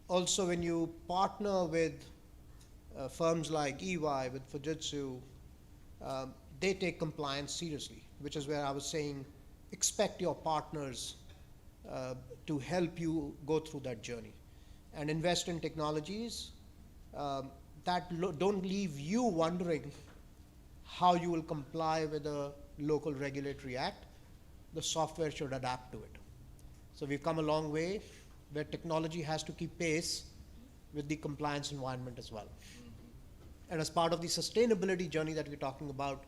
Also, when you partner with firms like EY, with Fujitsu, they take compliance seriously, which is where I was saying, expect your partners to help you go through that journey. And invest in technologies that don't leave you wondering how you will comply with a local regulatory act. The software should adapt to it. So we've come a long way where technology has to keep pace with the compliance environment as well. And as part of the sustainability journey that we're talking about,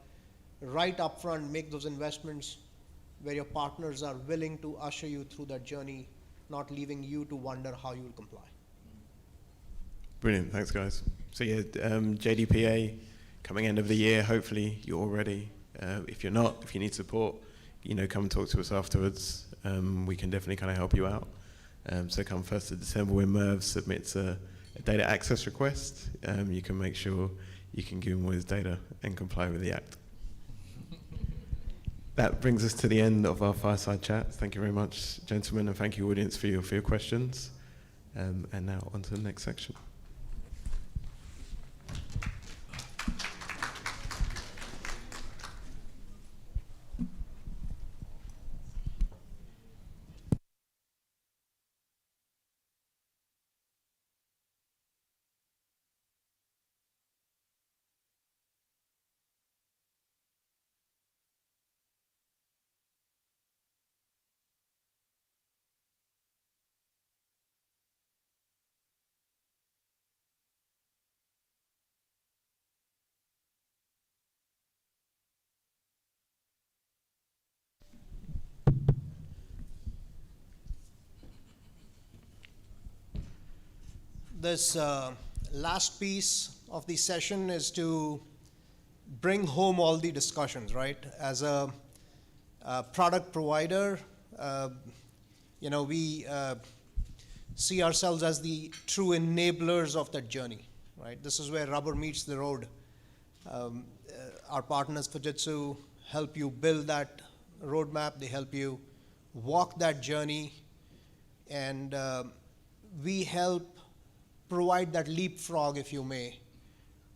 right up front, make those investments where your partners are willing to usher you through that journey, not leaving you to wonder how you will comply. Brilliant, thanks guys. So yeah, JDPA coming end of the year, hopefully you're all ready. If you're not, if you need support, come and talk to us afterwards. We can definitely kind of help you out. So come 1st of December when Merv submits a data access request, you can make sure you can give him all his data and comply with the act. That brings us to the end of our fireside chat. Thank you very much, gentlemen, and thank you, audience, for your questions. And now on to the next section. This last piece of the session is to bring home all the discussions, right? As a product provider, we see ourselves as the true enablers of that journey, right? This is where rubber meets the road. Our partners, Fujitsu, help you build that roadmap. They help you walk that journey, and we help provide that leapfrog, if you may,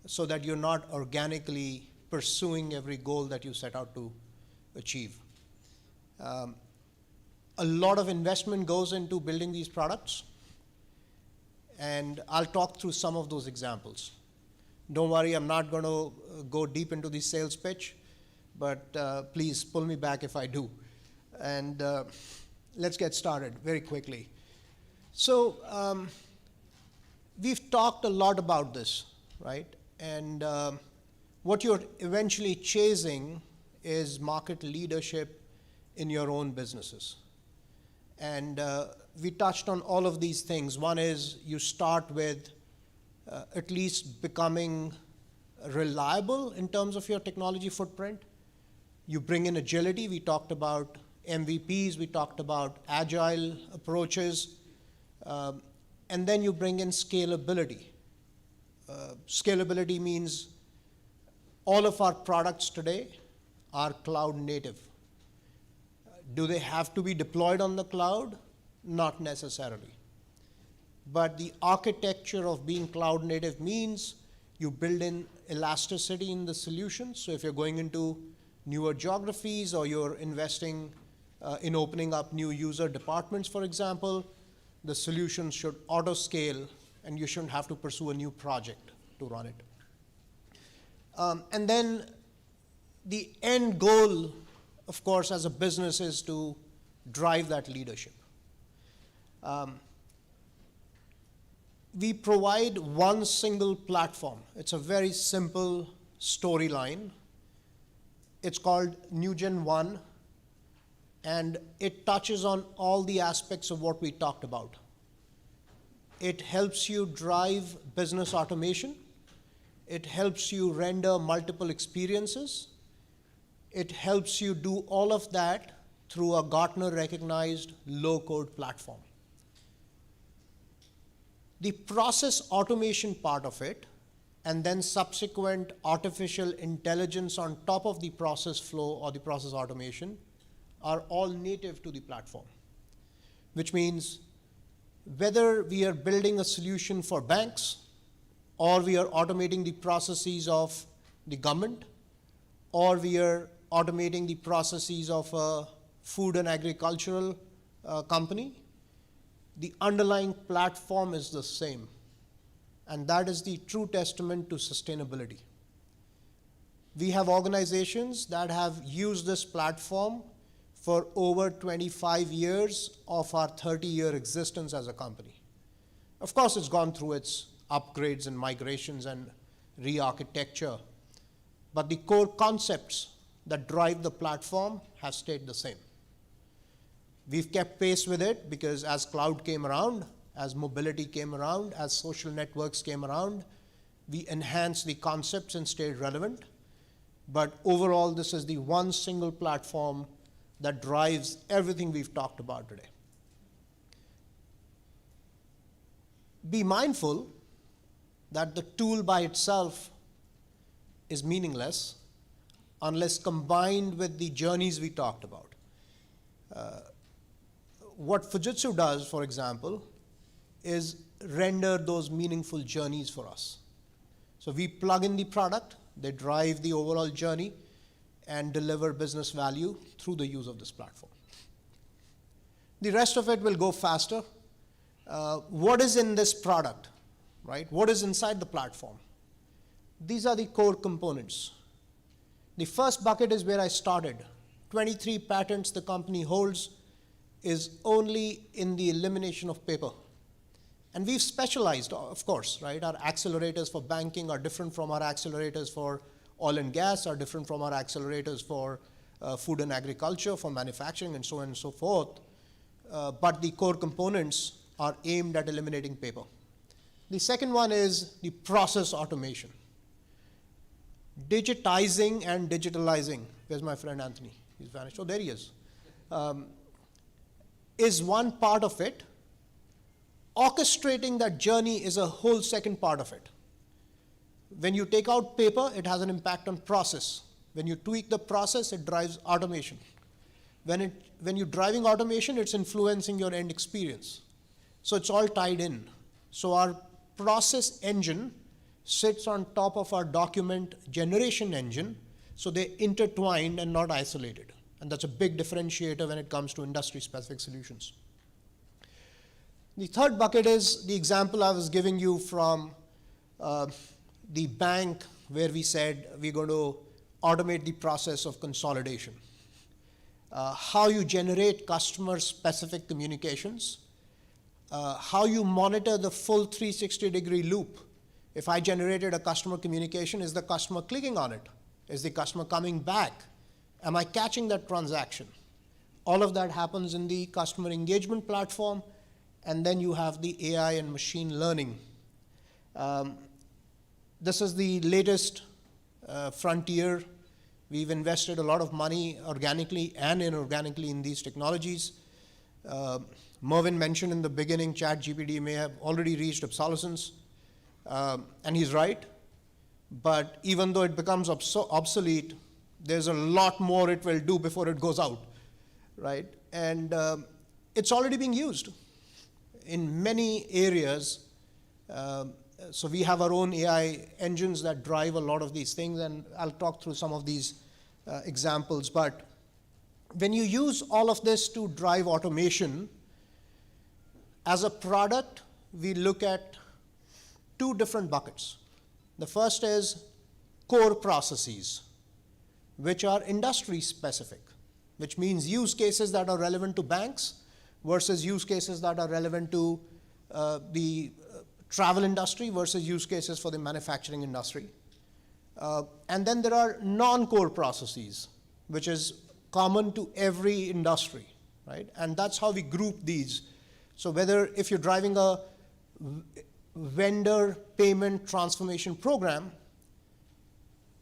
so that you're not organically pursuing every goal that you set out to achieve. A lot of investment goes into building these products, and I'll talk through some of those examples. Don't worry, I'm not going to go deep into the sales pitch, but please pull me back if I do. And let's get started very quickly. So, we've talked a lot about this, right? And what you're eventually chasing is market leadership in your own businesses. And we touched on all of these things. One is you start with at least becoming reliable in terms of your technology footprint. You bring in agility. We talked about MVPs. We talked about agile approaches. And then you bring in scalability. Scalability means all of our products today are cloud native. Do they have to be deployed on the cloud? Not necessarily. But the architecture of being cloud native means you build in elasticity in the solution. So if you're going into newer geographies or you're investing in opening up new user departments, for example, the solution should auto scale and you shouldn't have to pursue a new project to run it. And then the end goal, of course, as a business is to drive that leadership. We provide one single platform. It's a very simple storyline. It's called NewGen One, and it touches on all the aspects of what we talked about. It helps you drive business automation. It helps you render multiple experiences. It helps you do all of that through a Gartner-recognized low-code platform. The process automation part of it, and then subsequent artificial intelligence on top of the process flow or the process automation, are all native to the platform. Which means whether we are building a solution for banks, or we are automating the processes of the government, or we are automating the processes of a food and agricultural company, the underlying platform is the same. And that is the true testament to sustainability. We have organizations that have used this platform for over 25 years of our 30-year existence as a company. Of course, it's gone through its upgrades and migrations and re-architecture, but the core concepts that drive the platform have stayed the same. We've kept pace with it because as cloud came around, as mobility came around, as social networks came around, we enhanced the concepts and stayed relevant. But overall, this is the one single platform that drives everything we've talked about today. Be mindful that the tool by itself is meaningless unless combined with the journeys we talked about. What Fujitsu does, for example, is render those meaningful journeys for us. So we plug in the product, they drive the overall journey, and deliver business value through the use of this platform. The rest of it will go faster. What is in this product, right? What is inside the platform? These are the core components. The first bucket is where I started. 23 patents the company holds is only in the elimination of paper. And we've specialized, of course, right? Our accelerators for banking are different from our accelerators for oil and gas, are different from our accelerators for food and agriculture, for manufacturing, and so on and so forth. But the core components are aimed at eliminating paper. The second one is the process automation. Digitizing and digitalizing. Where's my friend Anthony? He's vanished. Oh, there he is one part of it. Orchestrating that journey is a whole second part of it. When you take out paper, it has an impact on process. When you tweak the process, it drives automation. When you're driving automation, it's influencing your end experience. So it's all tied in. So our process engine sits on top of our document generation engine, so they're intertwined and not isolated. And that's a big differentiator when it comes to industry-specific solutions. The third bucket is the example I was giving you from the bank where we said we're going to automate the process of consolidation. How you generate customer-specific communications, how you monitor the full 360-degree loop. If I generated a customer communication, is the customer clicking on it? Is the customer coming back? Am I catching that transaction? All of that happens in the customer engagement platform, and then you have the AI and machine learning. This is the latest frontier. We've invested a lot of money organically and inorganically in these technologies. Mervyn mentioned in the beginning, ChatGPT may have already reached obsolescence, and he's right. But even though it becomes obsolete, there's a lot more it will do before it goes out, right? And it's already being used in many areas. So we have our own AI engines that drive a lot of these things, and I'll talk through some of these examples. But when you use all of this to drive automation, as a product, we look at two different buckets. The first is core processes, which are industry specific, which means use cases that are relevant to banks versus use cases that are relevant to the travel industry versus use cases for the manufacturing industry. And then there are non-core processes, which is common to every industry, right? And that's how we group these. So whether if you're driving a vendor payment transformation program,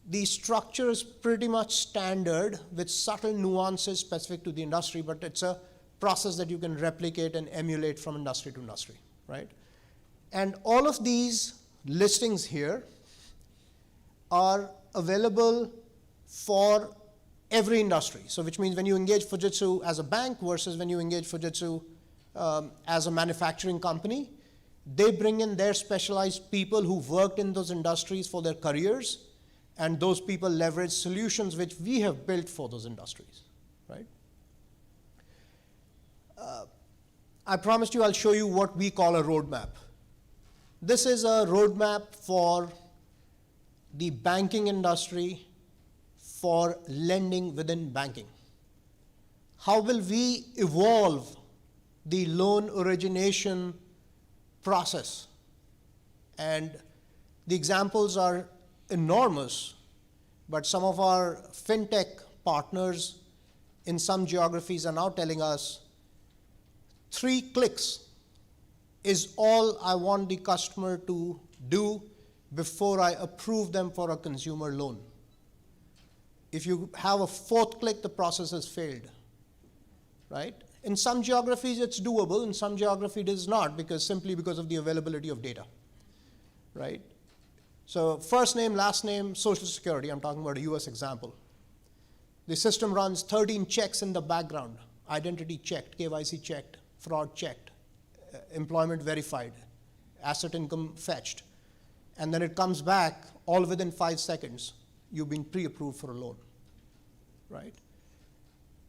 the structure is pretty much standard with subtle nuances specific to the industry, but it's a process that you can replicate and emulate from industry to industry, right? And all of these listings here are available for every industry. So which means when you engage Fujitsu as a bank versus when you engage Fujitsu as a manufacturing company, they bring in their specialized people who worked in those industries for their careers, and those people leverage solutions which we have built for those industries, right? I promised you I'll show you what we call a roadmap. This is a roadmap for the banking industry for lending within banking. How will we evolve the loan origination process? And the examples are enormous, but some of our fintech partners in some geographies are now telling us 3 clicks is all I want the customer to do before I approve them for a consumer loan. If you have a 4th click, the process has failed, right? In some geographies it's doable, in some geographies it is not, simply because of the availability of data, right? So first name, last name, social security, I'm talking about a US example. The system runs 13 checks in the background: identity checked, KYC checked, fraud checked, employment verified, asset income fetched. And then it comes back all within 5 seconds. You've been pre-approved for a loan, right?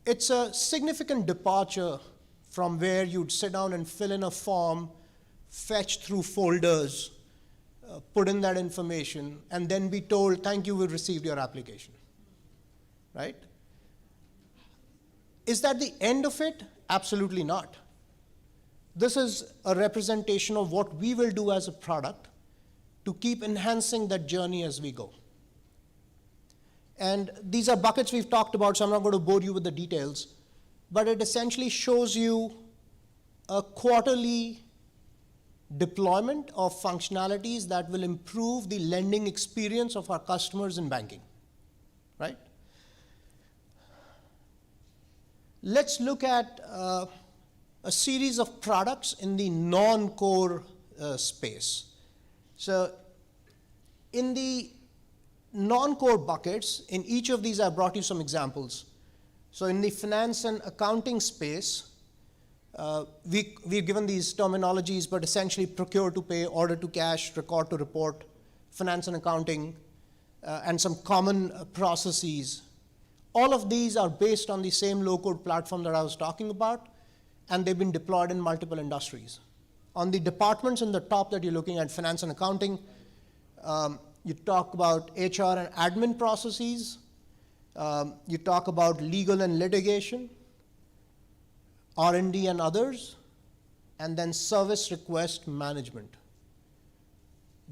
It's a significant departure from where you'd sit down and fill in a form, fetch through folders, put in that information, and then be told, thank you, we've received your application, right? Is that the end of it? Absolutely not. This is a representation of what we will do as a product to keep enhancing that journey as we go. And these are buckets we've talked about, so I'm not going to bore you with the details, but it essentially shows you a quarterly deployment of functionalities that will improve the lending experience of our customers in banking, right? Let's look at a series of products in the non-core space. So in the non-core buckets, in each of these I brought you some examples. So in the finance and accounting space, we've given these terminologies, but essentially procure to pay, order to cash, record to report, finance and accounting, and some common processes. All of these are based on the same low-code platform that I was talking about, and they've been deployed in multiple industries. On the departments in the top that you're looking at, finance and accounting, you talk about HR and admin processes, you talk about legal and litigation, R&D and others, and then service request management.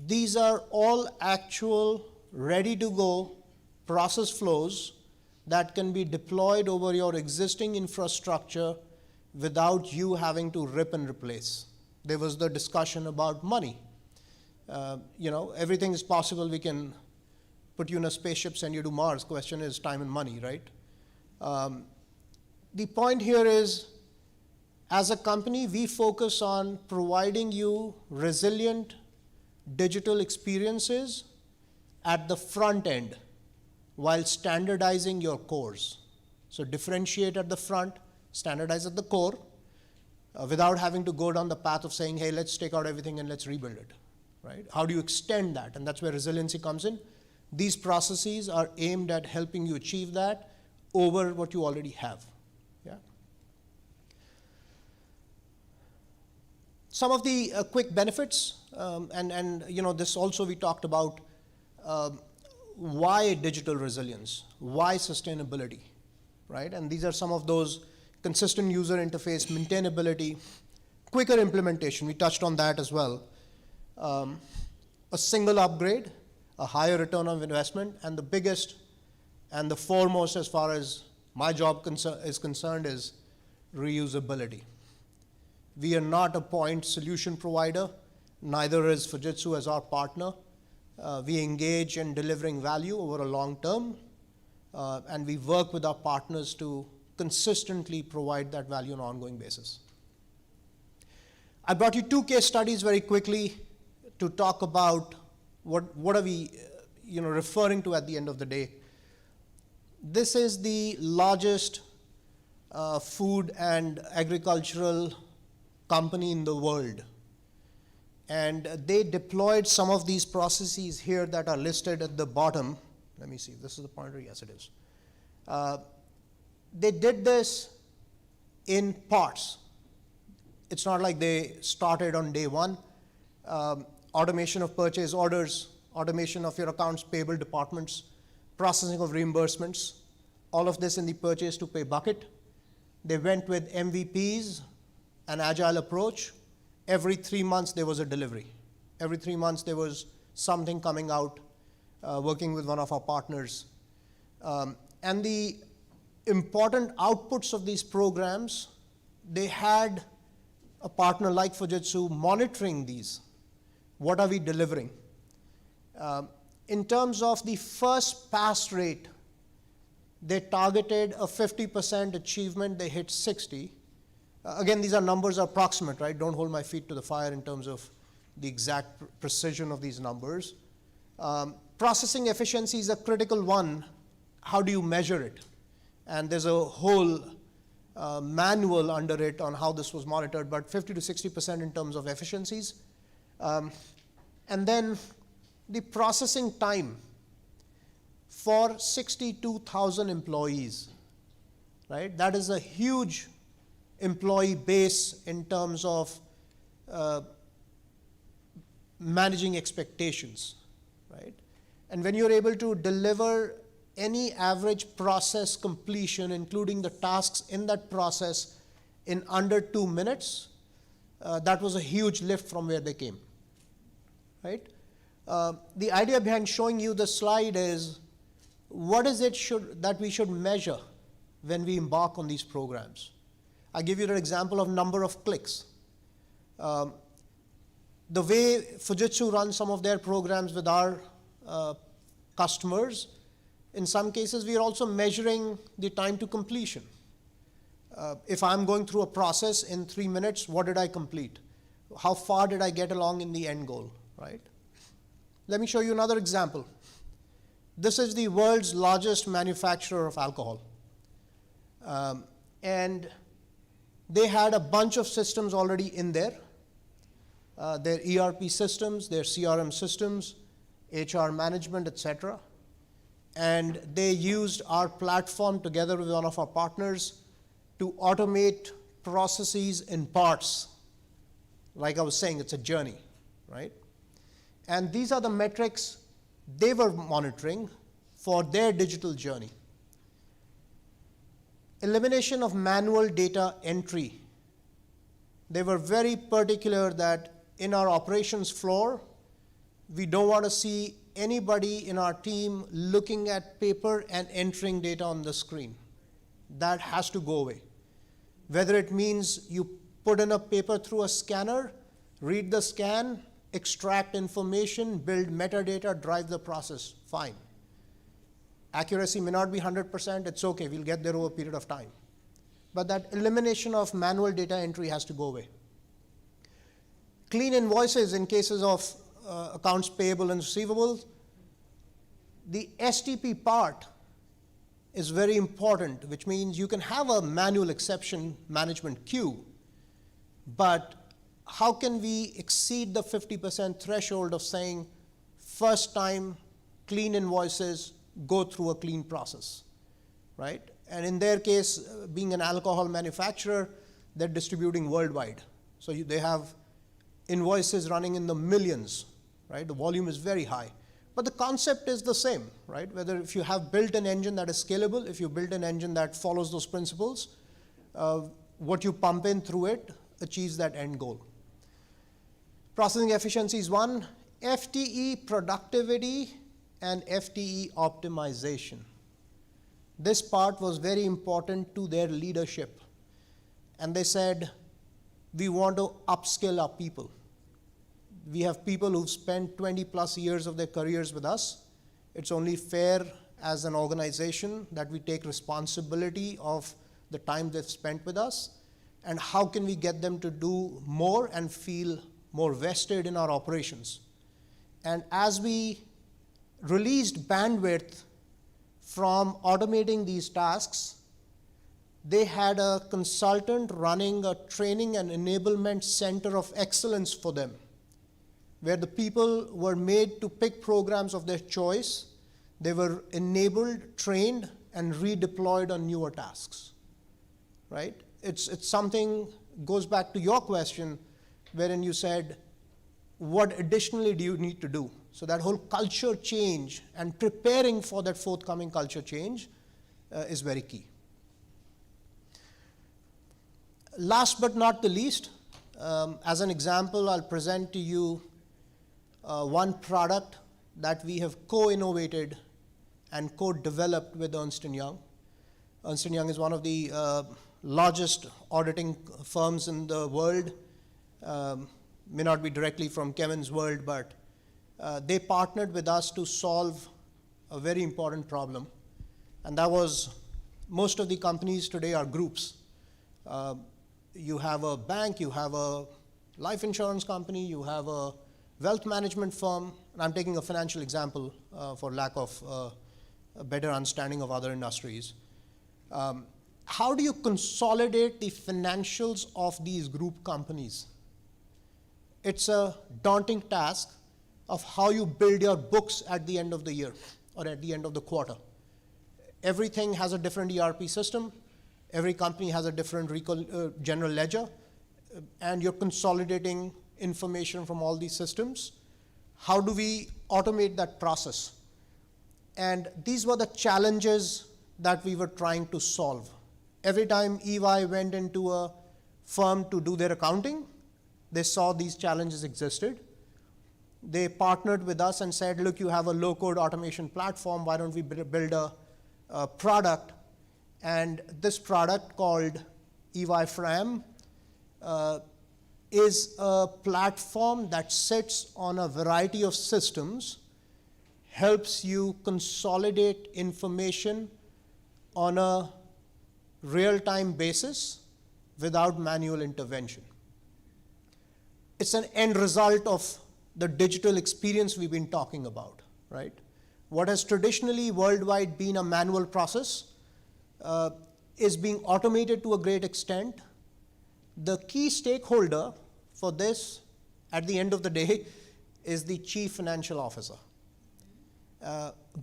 These are all actual, ready-to-go process flows that can be deployed over your existing infrastructure without you having to rip and replace. There was the discussion about money. Everything is possible. We can put you in a spaceship, send you to Mars. Question is time and money, right? The point here is, as a company, we focus on providing you resilient digital experiences at the front end while standardizing your cores. So differentiate at the front, standardize at the core, without having to go down the path of saying, hey, let's take out everything and let's rebuild it, right? How do you extend that? And that's where resiliency comes in. These processes are aimed at helping you achieve that over what you already have. Yeah. Some of the quick benefits, and you know, this also we talked about why digital resilience, why sustainability, right? And these are some of those: consistent user interface, maintainability, quicker implementation, we touched on that as well, a single upgrade, a higher return on investment, and the biggest and the foremost as far as my job is concerned is reusability. We are not a point solution provider, neither is Fujitsu as our partner. We engage in delivering value over a long term, and we work with our partners to consistently provide that value on an ongoing basis. I brought you 2 case studies very quickly to talk about what are we referring to at the end of the day. This is the largest food and agricultural company in the world. And they deployed some of these processes here that are listed at the bottom. Let me see, this is the pointer, yes it is. They did this in parts. It's not like they started on day one. Automation of purchase orders, automation of your accounts payable departments, processing of reimbursements, all of this in the purchase to pay bucket. They went with MVPs, an agile approach. Every 3 months there was a delivery. Every 3 months there was something coming out, working with one of our partners. And the important outputs of these programs, they had a partner like Fujitsu monitoring these. What are we delivering? In terms of the first pass rate, they targeted a 50% achievement, they hit 60. Again, these are numbers are approximate, right? Don't hold my feet to the fire in terms of the exact precision of these numbers. Processing efficiency is a critical one. How do you measure it? And there's a whole manual under it on how this was monitored, but 50 to 60% in terms of efficiencies. And then the processing time for 62,000 employees, right? That is a huge employee base in terms of managing expectations, right? And when you're able to deliver any average process completion, including the tasks in that process, in under 2 minutes, that was a huge lift from where they came, right? The idea behind showing you the slide is, what is it that we should measure when we embark on these programs? I give you an example of number of clicks. The way Fujitsu runs some of their programs with our customers, in some cases we are also measuring the time to completion. If I'm going through a process in 3 minutes, what did I complete? How far did I get along in the end goal, right? Let me show you another example. This is the world's largest manufacturer of alcohol. And they had a bunch of systems already in there. Their ERP systems, their CRM systems, HR management, etc. And they used our platform together with one of our partners to automate processes in parts. Like I was saying, it's a journey, right? And these are the metrics they were monitoring for their digital journey. Elimination of manual data entry. They were very particular that in our operations floor, we don't want to see anybody in our team looking at paper and entering data on the screen. That has to go away. Whether it means you put in a paper through a scanner, read the scan, extract information, build metadata, drive the process, fine. Accuracy may not be 100%, it's okay, we'll get there over a period of time. But that elimination of manual data entry has to go away. Clean invoices in cases of accounts payable and receivables. The STP part is very important, which means you can have a manual exception management queue, but how can we exceed the 50% threshold of saying first time clean invoices go through a clean process, right? And in their case, being an alcohol manufacturer, they're distributing worldwide. So they have invoices running in the millions, right? The volume is very high. But the concept is the same, right? Whether if you have built an engine that is scalable, if you build an engine that follows those principles, what you pump in through it achieves that end goal. Processing efficiency is one, FTE productivity and FTE optimization. This part was very important to their leadership. And they said, we want to upskill our people. We have people who've spent 20 plus years of their careers with us. It's only fair as an organization that we take responsibility of the time they've spent with us, and how can we get them to do more and feel more vested in our operations. And as we released bandwidth from automating these tasks, they had a consultant running a training and enablement center of excellence for them, where the people were made to pick programs of their choice. They were enabled, trained, and redeployed on newer tasks, right? It's something, goes back to your question, wherein you said, what additionally do you need to do? So that whole culture change and preparing for that forthcoming culture change is very key. Last but not the least, as an example, I'll present to you one product that we have co-innovated and co-developed with Ernst & Young. Ernst & Young is one of the largest auditing firms in the world. May not be directly from Kevin's world, but they partnered with us to solve a very important problem. And that was, most of the companies today are groups. You have a bank, you have a life insurance company, you have a wealth management firm, and I'm taking a financial example for lack of a better understanding of other industries. How do you consolidate the financials of these group companies? It's a daunting task of how you build your books at the end of the year or at the end of the quarter. Everything has a different ERP system. Every company has a different general ledger, and you're consolidating information from all these systems. How do we automate that process? And these were the challenges that we were trying to solve. Every time EY went into a firm to do their accounting, they saw these challenges existed. They partnered with us and said, look, you have a low-code automation platform. Why don't we build a product? And this product called EY Fram is a platform that sits on a variety of systems, helps you consolidate information on a real-time basis without manual intervention. It's an end result of the digital experience we've been talking about, right? What has traditionally worldwide been a manual process is being automated to a great extent. The key stakeholder for this, at the end of the day, is the chief financial officer.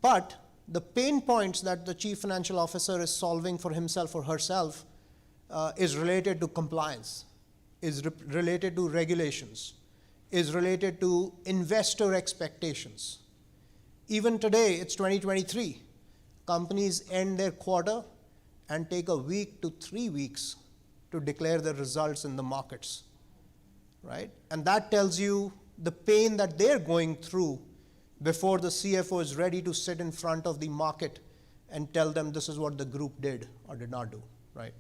But the pain points that the chief financial officer is solving for himself or herself is related to compliance, is related to regulations, is related to investor expectations. Even today, it's 2023. Companies end their quarter and take a week to 3 weeks to declare the results in the markets, right? And that tells you the pain that they're going through before the CFO is ready to sit in front of the market and tell them this is what the group did or did not do, right?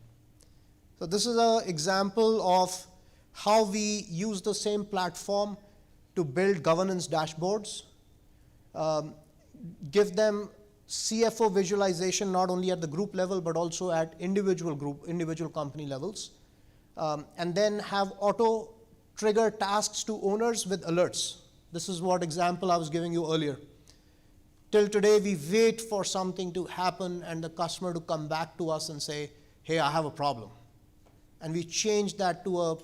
So this is an example of how we use the same platform to build governance dashboards, give them CFO visualization not only at the group level but also at individual company levels, and then have auto trigger tasks to owners with alerts. This is what example I was giving you earlier. Till today, we wait for something to happen and the customer to come back to us and say, hey, I have a problem. And we changed that to a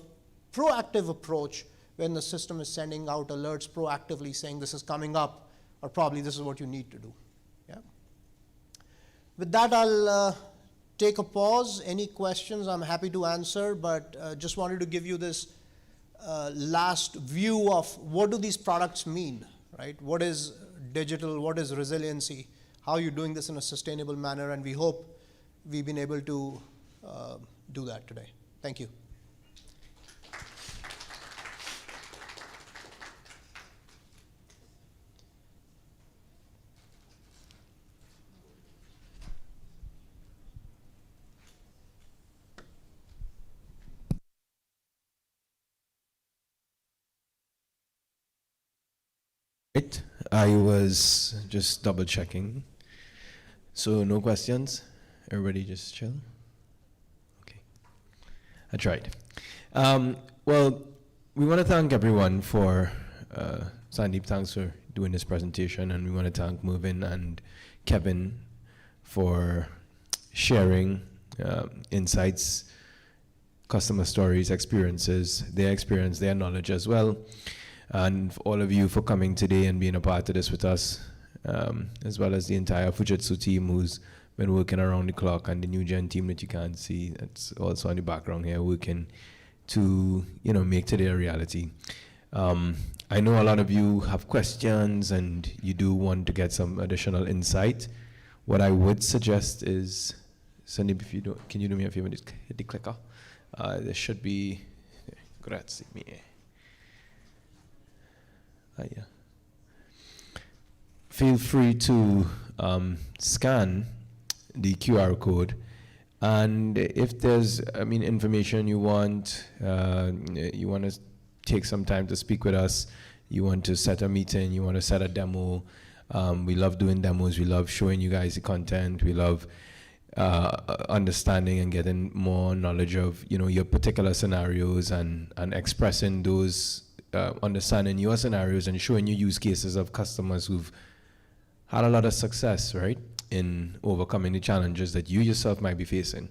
proactive approach when the system is sending out alerts proactively saying this is coming up, or probably this is what you need to do. Yeah. With that, I'll take a pause. Any questions, I'm happy to answer, but just wanted to give you this last view of what do these products mean, right? What is digital, what is resiliency, how you're doing this in a sustainable manner, and we hope we've been able to do that today. Thank you. Right. I was just double checking. So no questions? Everybody just chill? Okay. I tried. Well, we want to thank everyone for, Sandeep, thanks for doing this presentation, and we want to thank Mervyn and Kevin for sharing insights, customer stories, experiences, their experience, their knowledge as well. And for all of you for coming today and being a part of this with us, as well as the entire Fujitsu team who's been working around the clock, and the new gen team that you can't see, that's also in the background here, working to, make today a reality. I know a lot of you have questions and you do want to get some additional insight. What I would suggest is, Sandeep, if you don't, can you do me a favor, just hit the clicker? There should be, grazie mille. Yeah. Feel free to scan the QR code, and if there's, information you want to take some time to speak with us, you want to set a meeting, you want to set a demo, we love doing demos, we love showing you guys the content, we love understanding and getting more knowledge of, your particular scenarios, and expressing those, understanding your scenarios and showing you use cases of customers who've had a lot of success, right, in overcoming the challenges that you yourself might be facing.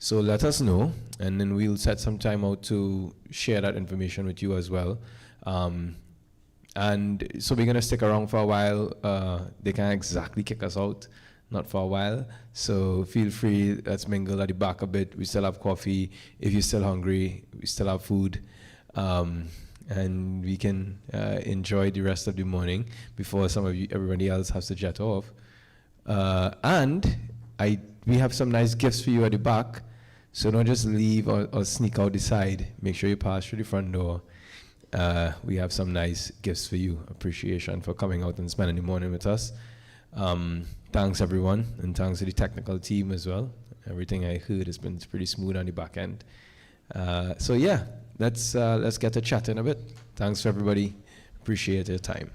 So let us know, and then we'll set some time out to share that information with you as well. And so we're gonna stick around for a while. They can't exactly kick us out, not for a while. So feel free, let's mingle at the back a bit. We still have coffee. If you're still hungry, we still have food. And we can enjoy the rest of the morning before everybody else has to jet off. And we have some nice gifts for you at the back, so don't just leave or sneak out the side. Make sure you pass through the front door. We have some nice gifts for you. Appreciation for coming out and spending the morning with us. Thanks everyone, and thanks to the technical team as well. Everything I heard has been pretty smooth on the back end. So yeah. Let's get to chatting a bit. Thanks for everybody. Appreciate your time.